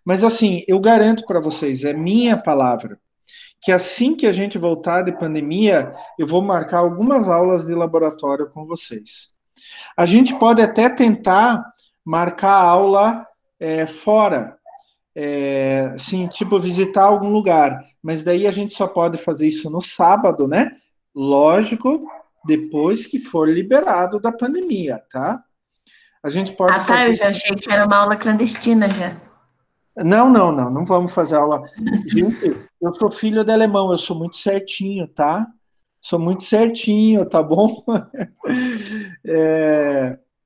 [SPEAKER 1] Mas assim, eu garanto para vocês, é minha palavra, que assim que a gente voltar de pandemia, eu vou marcar algumas aulas de laboratório com vocês. A gente pode até tentar marcar a aula fora, assim, tipo visitar algum lugar, mas daí a gente só pode fazer isso no sábado, né? Lógico, depois que for liberado da pandemia, tá? A gente pode
[SPEAKER 4] eu já achei que era uma aula clandestina já.
[SPEAKER 1] Não vamos fazer aula. Gente, eu sou filho de alemão, eu sou muito certinho, tá? Sou muito certinho, tá bom?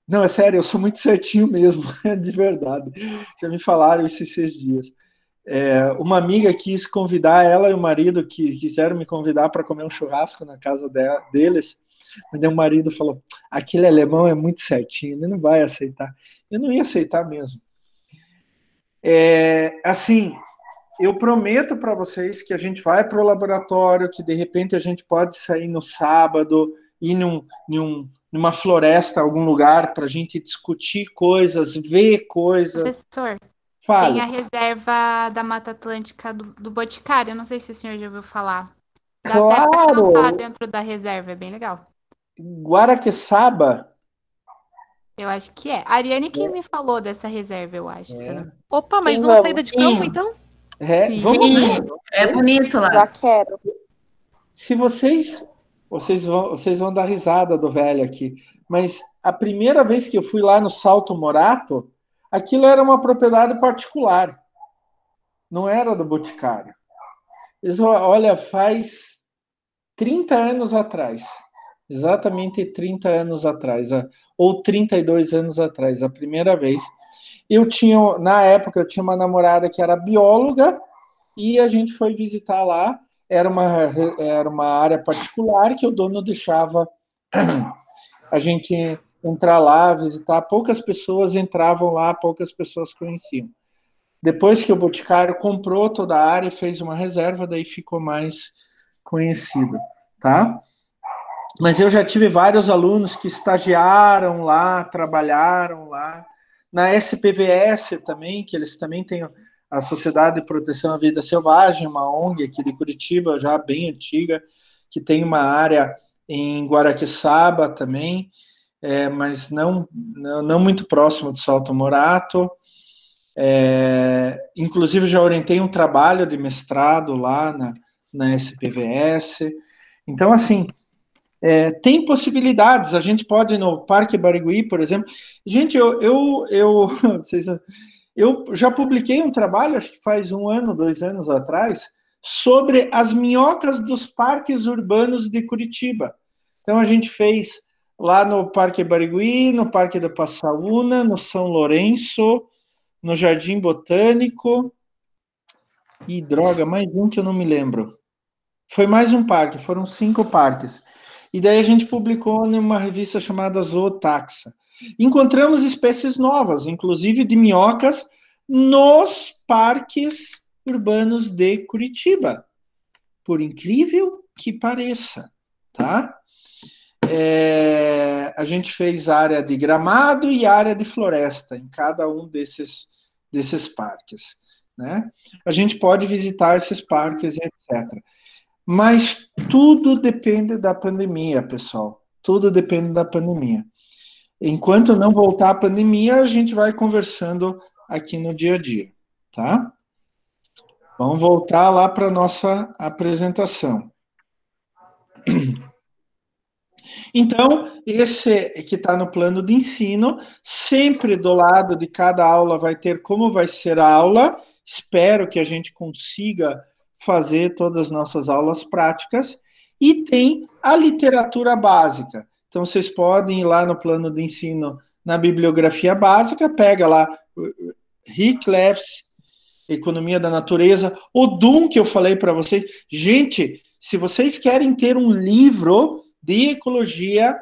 [SPEAKER 1] Não, é sério, eu sou muito certinho mesmo, de verdade. Já me falaram isso esses dias. Uma amiga quis convidar, ela e o marido que quiseram me convidar para comer um churrasco na casa deles, mas o marido falou, aquele alemão é muito certinho, ele não vai aceitar. Eu não ia aceitar mesmo. Assim, eu prometo para vocês que a gente vai para o laboratório, que de repente a gente pode sair no sábado, ir numa floresta, algum lugar, para a gente discutir coisas, ver coisas.
[SPEAKER 3] Professor,
[SPEAKER 1] Fale.
[SPEAKER 3] tem a reserva da Mata Atlântica do Boticário, eu não sei se o senhor já ouviu falar. Dá até para
[SPEAKER 1] Claro!
[SPEAKER 3] acampar dentro da reserva, é bem legal.
[SPEAKER 1] Guaraqueçaba.
[SPEAKER 3] Eu acho que é. A Ariane que me falou dessa reserva, eu acho. se eu não-
[SPEAKER 9] Opa, mais
[SPEAKER 5] Sim,
[SPEAKER 9] uma
[SPEAKER 5] vamos.
[SPEAKER 9] saída de campo,
[SPEAKER 4] Sim.
[SPEAKER 9] então?
[SPEAKER 1] É,
[SPEAKER 3] Sim.
[SPEAKER 1] vamos
[SPEAKER 4] Sim,
[SPEAKER 1] ver.
[SPEAKER 4] é bonito lá.
[SPEAKER 5] Já quero.
[SPEAKER 1] Se vocês vão dar risada do velho aqui, mas a primeira vez que eu fui lá no Salto Morato, aquilo era uma propriedade particular, não era do Boticário. Olha, faz 30 anos atrás, exatamente 30 anos atrás, ou 32 anos atrás, a primeira vez. Na época, eu tinha uma namorada que era bióloga, e a gente foi visitar lá. Era uma área particular que o dono deixava a gente entrar lá, visitar. Poucas pessoas entravam lá, poucas pessoas conheciam. Depois que o Boticário comprou toda a área e fez uma reserva, daí ficou mais conhecido, tá? Mas eu já tive vários alunos que estagiaram lá, trabalharam lá. Na SPVS também, que eles também têm a Sociedade de Proteção à Vida Selvagem, uma ONG aqui de Curitiba, já bem antiga, que tem uma área em Guaraqueçaba também, mas não muito próximo de Salto Morato. Inclusive, já orientei um trabalho de mestrado lá na SPVS. Então, assim, tem possibilidades. A gente pode ir no Parque Barigui, por exemplo. Gente, eu já publiquei um trabalho, acho que faz 1 ano, 2 anos atrás, sobre as minhocas dos parques urbanos de Curitiba. Então, a gente fez lá no Parque Barigui, no Parque da Passaúna, no São Lourenço, no Jardim Botânico, e droga, mais um que eu não me lembro. Foi mais um parque, foram 5 parques. E daí a gente publicou numa revista chamada Zootaxa. Encontramos espécies novas, inclusive de minhocas, nos parques urbanos de Curitiba. Por incrível que pareça, tá? A gente fez área de gramado e área de floresta em cada um desses parques, né? A gente pode visitar esses parques, etc. Mas tudo depende da pandemia, pessoal. Tudo depende da pandemia. Enquanto não voltar a pandemia, a gente vai conversando aqui no dia a dia, tá? Vamos voltar lá para a nossa apresentação. Então, esse que está no plano de ensino, sempre do lado de cada aula vai ter como vai ser a aula. Espero que a gente consiga fazer todas as nossas aulas práticas. E tem a literatura básica. Então, vocês podem ir lá no plano de ensino, na bibliografia básica, pega lá Rick Lefs, Economia da Natureza, o Dum, que eu falei para vocês. Gente, se vocês querem ter um livro de ecologia,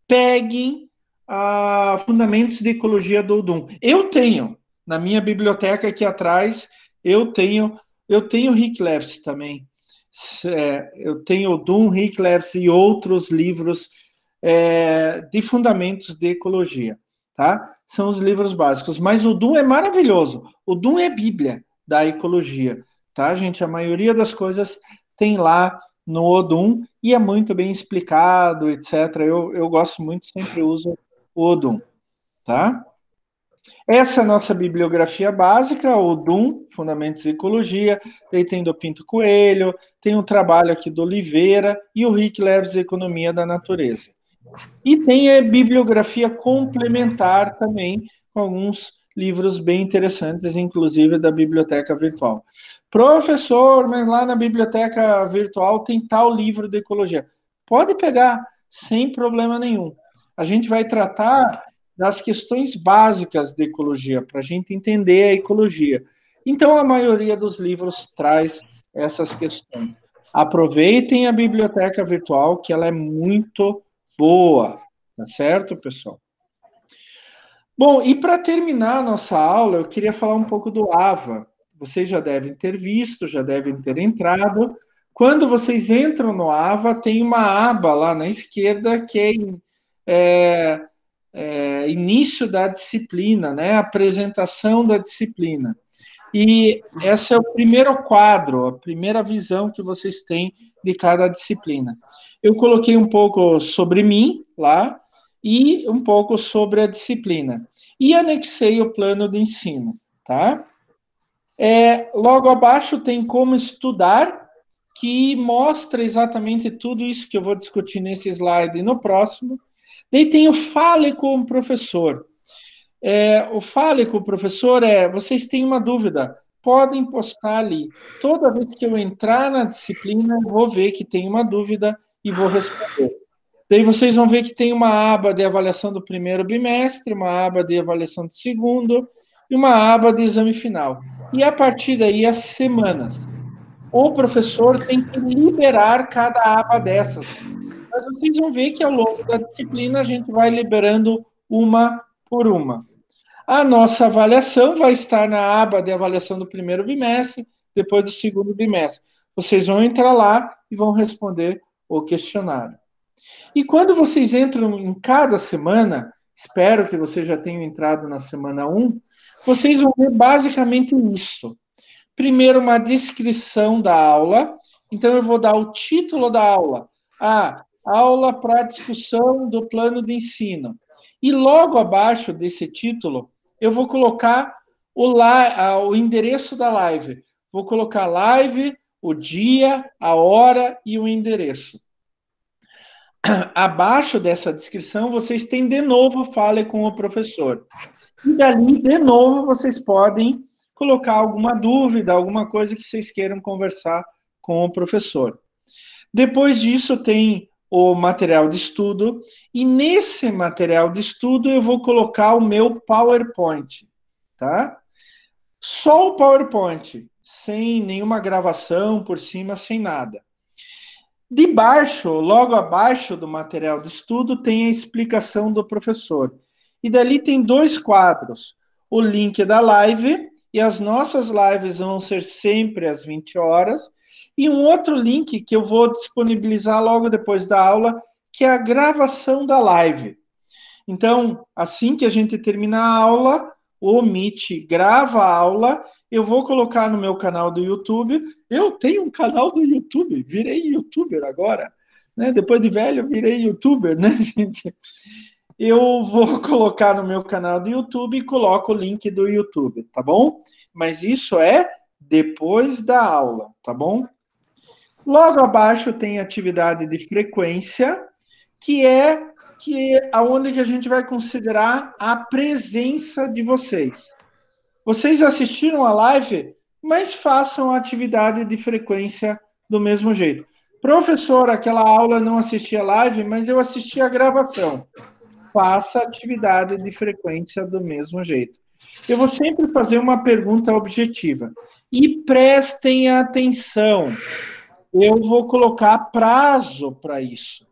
[SPEAKER 1] peguem Fundamentos de Ecologia do Odum. Eu tenho, na minha biblioteca aqui atrás, eu tenho Rick Lefs também. Eu tenho Odum, Rick Lefs e outros livros de fundamentos de ecologia, tá? São os livros básicos. Mas o Odum é maravilhoso. O Odum é Bíblia da ecologia, tá, gente? A maioria das coisas tem lá no Odum, e é muito bem explicado, etc. Eu gosto muito, sempre uso o Odum, tá? Essa é a nossa bibliografia básica, o Odum, Fundamentos de Ecologia, daí tem do Pinto Coelho, tem um trabalho aqui do Oliveira, e o Rick Lefs, Economia da Natureza. E tem a bibliografia complementar também, com alguns livros bem interessantes, inclusive da biblioteca virtual. Professor, mas lá na biblioteca virtual tem tal livro de ecologia. Pode pegar, sem problema nenhum. A gente vai tratar das questões básicas de ecologia, para a gente entender a ecologia. Então, a maioria dos livros traz essas questões. Aproveitem a biblioteca virtual, que ela é muito boa, tá certo, pessoal? Bom, e para terminar a nossa aula, eu queria falar um pouco do AVA. Vocês já devem ter visto, já devem ter entrado, Quando vocês entram no AVA, tem uma aba lá na esquerda que é início da disciplina, né? Apresentação da disciplina. E esse é o primeiro quadro, a primeira visão que vocês têm de cada disciplina. Eu coloquei um pouco sobre mim lá e um pouco sobre a disciplina. E anexei o plano de ensino, tá? Logo abaixo tem como estudar, que mostra exatamente tudo isso que eu vou discutir nesse slide e no próximo. Daí tem o Fale com o Professor. O Fale com o Professor vocês têm uma dúvida, podem postar ali. Toda vez que eu entrar na disciplina, eu vou ver que tem uma dúvida e vou responder. Daí vocês vão ver que tem uma aba de avaliação do primeiro bimestre, uma aba de avaliação do segundo e uma aba de exame final. E a partir daí, as semanas. O professor tem que liberar cada aba dessas. Mas vocês vão ver que ao longo da disciplina a gente vai liberando uma por uma. A nossa avaliação vai estar na aba de avaliação do primeiro bimestre, depois do segundo bimestre. Vocês vão entrar lá e vão responder o questionário. E quando vocês entram em cada semana, espero que vocês já tenham entrado na semana 1, vocês vão ver basicamente isso. Primeiro, uma descrição da aula. Então, eu vou dar o título da aula. Aula para discussão do plano de ensino. E logo abaixo desse título, eu vou colocar o endereço da live. Vou colocar live, o dia, a hora e o endereço. Abaixo dessa descrição, vocês têm de novo Fale com o Professor. E dali, de novo, vocês podem colocar alguma dúvida, alguma coisa que vocês queiram conversar com o professor. Depois disso, tem o material de estudo, e nesse material de estudo eu vou colocar o meu PowerPoint, tá? Só o PowerPoint, sem nenhuma gravação por cima, sem nada. Debaixo, logo abaixo do material de estudo, tem a explicação do professor. E dali tem 2 quadros, o link da live, e as nossas lives vão ser sempre às 20 horas, e um outro link que eu vou disponibilizar logo depois da aula, que é a gravação da live. Então, assim que a gente terminar a aula, o Meet grava a aula, eu vou colocar no meu canal do YouTube. Eu tenho um canal do YouTube, virei youtuber agora, né? Depois de velho, eu virei youtuber, né, gente? Eu vou colocar no meu canal do YouTube e coloco o link do YouTube, tá bom? Mas isso é depois da aula, tá bom? Logo abaixo tem atividade de frequência, que é aonde que a gente vai considerar a presença de vocês. Vocês assistiram a live, mas façam a atividade de frequência do mesmo jeito. Professor, aquela aula não assisti a live, mas eu assisti a gravação. Faça atividade de frequência do mesmo jeito. Eu vou sempre fazer uma pergunta objetiva. E prestem atenção. Eu vou colocar prazo para isso.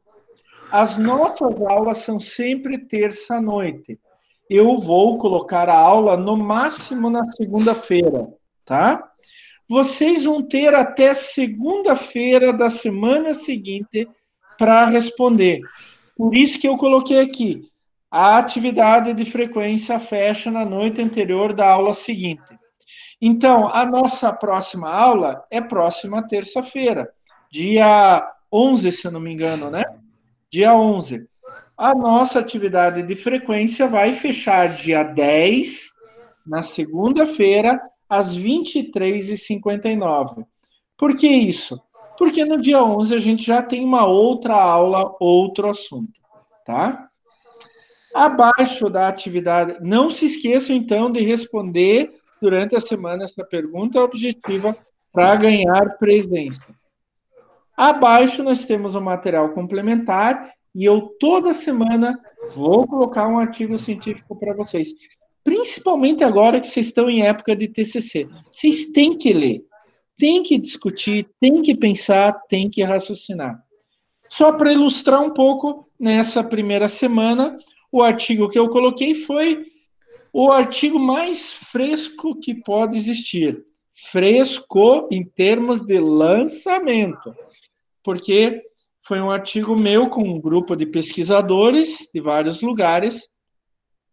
[SPEAKER 1] As nossas aulas são sempre terça-noite. Eu vou colocar a aula no máximo na segunda-feira, tá? Vocês vão ter até segunda-feira da semana seguinte para responder. Por isso que eu coloquei aqui. A atividade de frequência fecha na noite anterior da aula seguinte. Então, a nossa próxima aula é próxima terça-feira, dia 11, se eu não me engano, né? Dia 11. A nossa atividade de frequência vai fechar dia 10, na segunda-feira, às 23h59. Por que isso? Porque no dia 11 a gente já tem uma outra aula, outro assunto, tá? Abaixo da atividade, não se esqueçam então de responder durante a semana essa pergunta objetiva para ganhar presença. Abaixo nós temos o material complementar e eu toda semana vou colocar um artigo científico para vocês. Principalmente agora que vocês estão em época de TCC. Vocês têm que ler, têm que discutir, têm que pensar, têm que raciocinar. Só para ilustrar um pouco, nessa primeira semana, o artigo que eu coloquei foi o artigo mais fresco que pode existir. fresco em termos de lançamento, porque foi um artigo meu com um grupo de pesquisadores de vários lugares,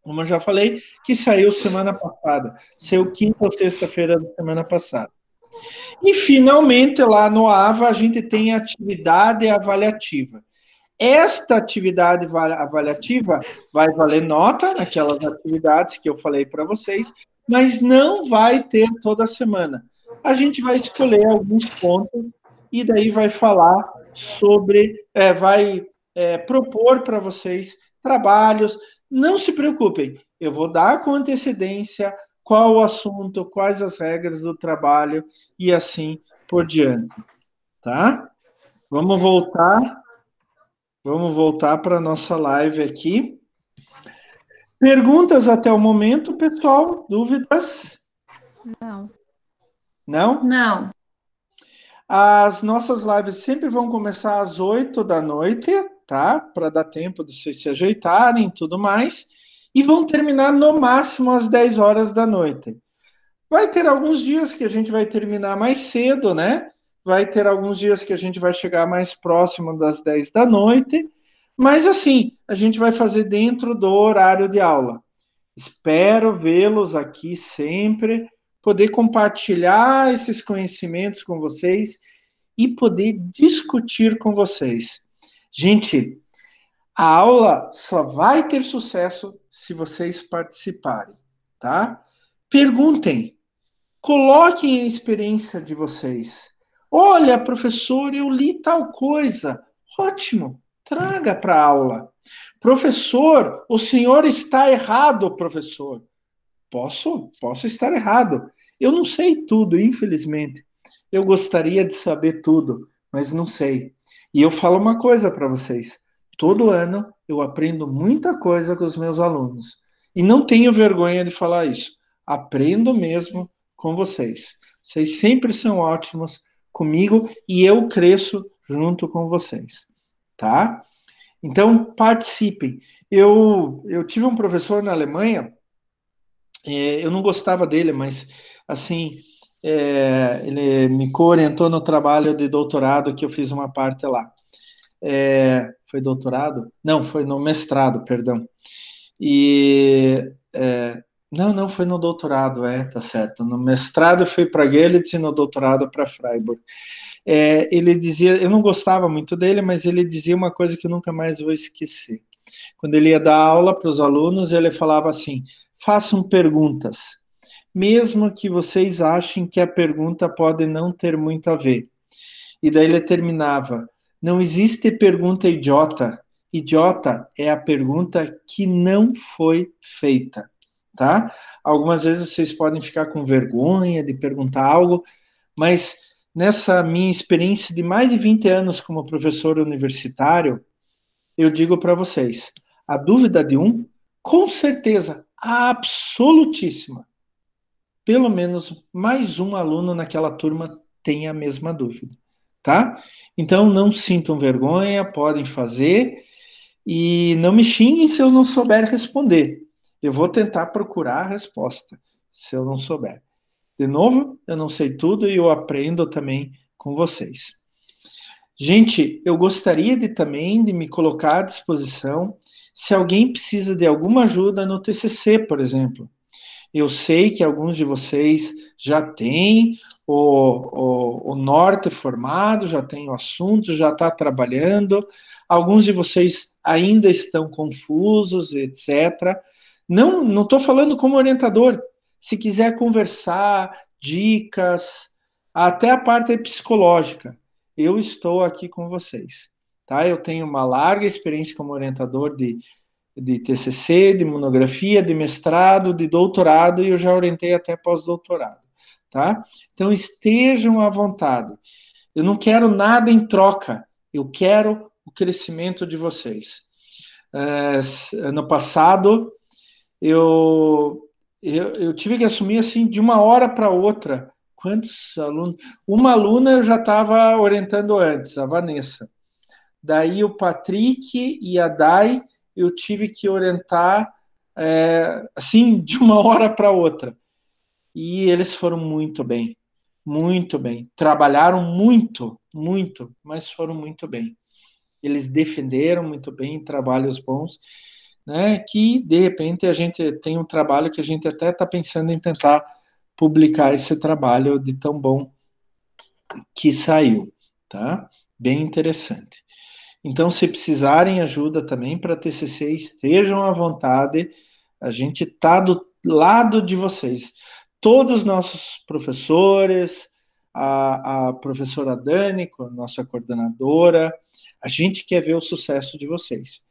[SPEAKER 1] como eu já falei, que saiu semana passada, saiu quinta ou sexta-feira da semana passada. E, finalmente, lá no AVA, a gente tem a atividade avaliativa. Esta atividade avaliativa vai valer nota naquelas atividades que eu falei para vocês, mas não vai ter toda semana. A gente vai escolher alguns pontos e daí vai falar sobre, vai propor para vocês trabalhos. Não se preocupem, eu vou dar com antecedência qual o assunto, quais as regras do trabalho e assim por diante, tá? Vamos voltar para a nossa live aqui. Perguntas até o momento, pessoal? Dúvidas?
[SPEAKER 3] Não.
[SPEAKER 1] Não?
[SPEAKER 4] Não.
[SPEAKER 1] As nossas lives sempre vão começar às 8 da noite, tá? Para dar tempo de vocês se ajeitarem e tudo mais. E vão terminar no máximo às 10 horas da noite. Vai ter alguns dias que a gente vai terminar mais cedo, né? Vai ter alguns dias que a gente vai chegar mais próximo das 10 da noite. Mas, assim, a gente vai fazer dentro do horário de aula. Espero vê-los aqui sempre, poder compartilhar esses conhecimentos com vocês e poder discutir com vocês. Gente, a aula só vai ter sucesso se vocês participarem, tá? Perguntem, coloquem a experiência de vocês. Olha, professor, eu li tal coisa. Ótimo, traga para a aula. Professor, o senhor está errado, professor. Posso estar errado. Eu não sei tudo, infelizmente. Eu gostaria de saber tudo, mas não sei. E eu falo uma coisa para vocês. Todo ano eu aprendo muita coisa com os meus alunos. E não tenho vergonha de falar isso. Aprendo mesmo com vocês. Vocês sempre são ótimos comigo e eu cresço junto com vocês. Tá? Então, participem. Eu tive um professor na Alemanha, eu não gostava dele, mas, assim, ele me co-orientou no trabalho de doutorado, que eu fiz uma parte lá. Foi doutorado? Não, foi no mestrado, perdão. E... não, foi no doutorado, tá certo. No mestrado eu fui para Görlitz e no doutorado para Freiburg. Ele dizia, eu não gostava muito dele, mas ele dizia uma coisa que eu nunca mais vou esquecer. Quando ele ia dar aula para os alunos, ele falava assim: façam perguntas, mesmo que vocês achem que a pergunta pode não ter muito a ver. E daí ele terminava: não existe pergunta idiota. Idiota é a pergunta que não foi feita, tá? Algumas vezes vocês podem ficar com vergonha de perguntar algo, mas nessa minha experiência de mais de 20 anos como professor universitário, eu digo para vocês, a dúvida de um, com certeza, absolutíssima, pelo menos mais um aluno naquela turma tem a mesma dúvida, tá? Então, não sintam vergonha, podem fazer, e não me xinguem se eu não souber responder. Eu vou tentar procurar a resposta, se eu não souber. De novo, eu não sei tudo e eu aprendo também com vocês. Gente, eu gostaria também de me colocar à disposição se alguém precisa de alguma ajuda no TCC, por exemplo. Eu sei que alguns de vocês já têm o norte formado, já tem o assunto, já está trabalhando. Alguns de vocês ainda estão confusos, etc. Não estou falando como orientador. Se quiser conversar, dicas, até a parte psicológica, eu estou aqui com vocês. Tá? Eu tenho uma larga experiência como orientador de TCC, de monografia, de mestrado, de doutorado, e eu já orientei até pós-doutorado. Tá? Então, estejam à vontade. Eu não quero nada em troca, eu quero o crescimento de vocês. Ano passado, eu tive que assumir assim de uma hora para outra. Quantos alunos? Uma aluna eu já estava orientando antes, a Vanessa. Daí o Patrick e a Dai eu tive que orientar assim de uma hora para outra. E eles foram muito bem. muito bem. Trabalharam muito, muito, mas foram muito bem. Eles defenderam muito bem trabalhos bons, né? Que de repente a gente tem um trabalho que a gente até está pensando em tentar publicar esse trabalho de tão bom que saiu, tá? Bem interessante. Então, se precisarem ajuda também para TCC, estejam à vontade. A gente está do lado de vocês. Todos os nossos professores, a professora Dani, nossa coordenadora, a gente quer ver o sucesso de vocês.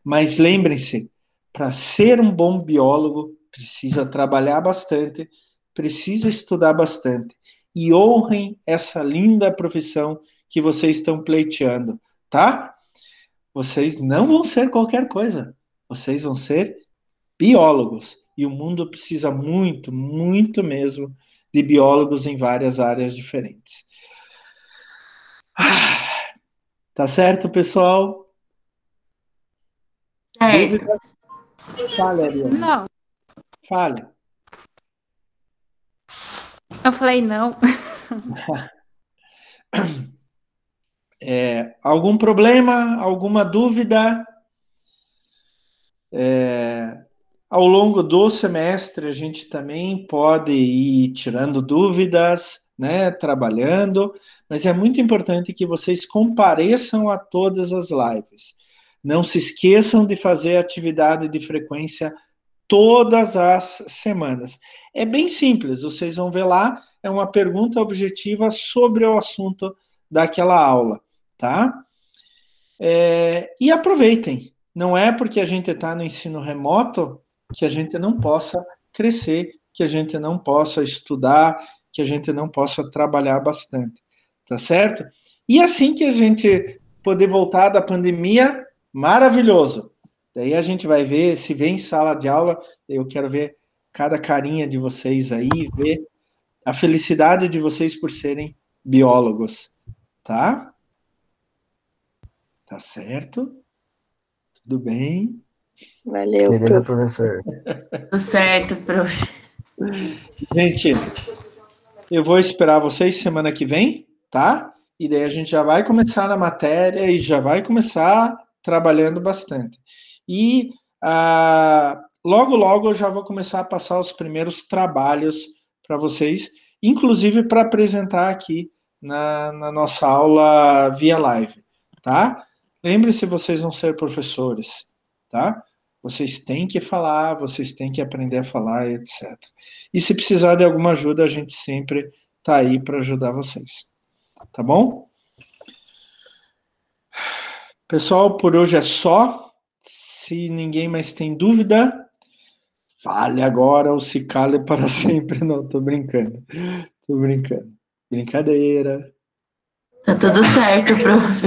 [SPEAKER 1] Mas lembrem-se, para ser um bom biólogo, precisa trabalhar bastante, precisa estudar bastante. E honrem essa linda profissão que vocês estão pleiteando, tá? Vocês não vão ser qualquer coisa. Vocês vão ser biólogos. E o mundo precisa muito, muito mesmo de biólogos em várias áreas diferentes. Tá certo, pessoal? Dúvida? Fale, Ariana.
[SPEAKER 3] Não.
[SPEAKER 1] Fale.
[SPEAKER 3] Eu falei não.
[SPEAKER 1] Algum problema? Alguma dúvida? Ao longo do semestre, a gente também pode ir tirando dúvidas, né, trabalhando, mas é muito importante que vocês compareçam a todas as lives. Não se esqueçam de fazer atividade de frequência todas as semanas. É bem simples, vocês vão ver lá, é uma pergunta objetiva sobre o assunto daquela aula, tá? E aproveitem. Não é porque a gente está no ensino remoto que a gente não possa crescer, que a gente não possa estudar, que a gente não possa trabalhar bastante, tá certo? E assim que a gente poder voltar da pandemia, maravilhoso. Daí a gente vai ver, se vem sala de aula, eu quero ver cada carinha de vocês aí, ver a felicidade de vocês por serem biólogos, tá? Tá certo? Tudo bem?
[SPEAKER 5] Valeu,
[SPEAKER 8] Beleza,
[SPEAKER 5] prof.
[SPEAKER 8] professor.
[SPEAKER 4] Tudo certo, prof.
[SPEAKER 1] Gente, eu vou esperar vocês semana que vem, tá? E daí a gente já vai começar na matéria e já vai começar trabalhando bastante. E logo, logo eu já vou começar a passar os primeiros trabalhos para vocês, inclusive para apresentar aqui na nossa aula via live, tá? Lembre-se, vocês vão ser professores, tá? Vocês têm que falar, vocês têm que aprender a falar, etc. E se precisar de alguma ajuda, a gente sempre está aí para ajudar vocês. Tá bom? Pessoal, por hoje é só. Se ninguém mais tem dúvida, fale agora ou se cale para sempre. Não, tô brincando. Tô brincando. Brincadeira.
[SPEAKER 4] Tá tudo certo, prof.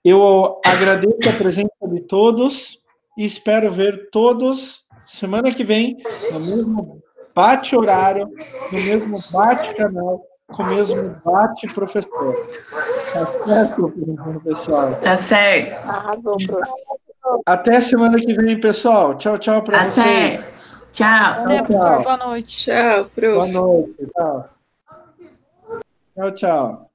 [SPEAKER 1] Eu agradeço a presença de todos e espero ver todos semana que vem no mesmo bate-horário, no mesmo bate-canal, com o mesmo bate-professor. Tá certo, pessoal?
[SPEAKER 4] Tá certo.
[SPEAKER 5] Arrasou, prof.
[SPEAKER 1] Até semana que vem, pessoal. Tchau, tchau para
[SPEAKER 4] Até.
[SPEAKER 1] vocês.
[SPEAKER 4] Tchau.
[SPEAKER 9] Até, professor. Boa noite.
[SPEAKER 2] Tchau, prof.
[SPEAKER 1] Boa noite. Tchau, tchau. Tchau.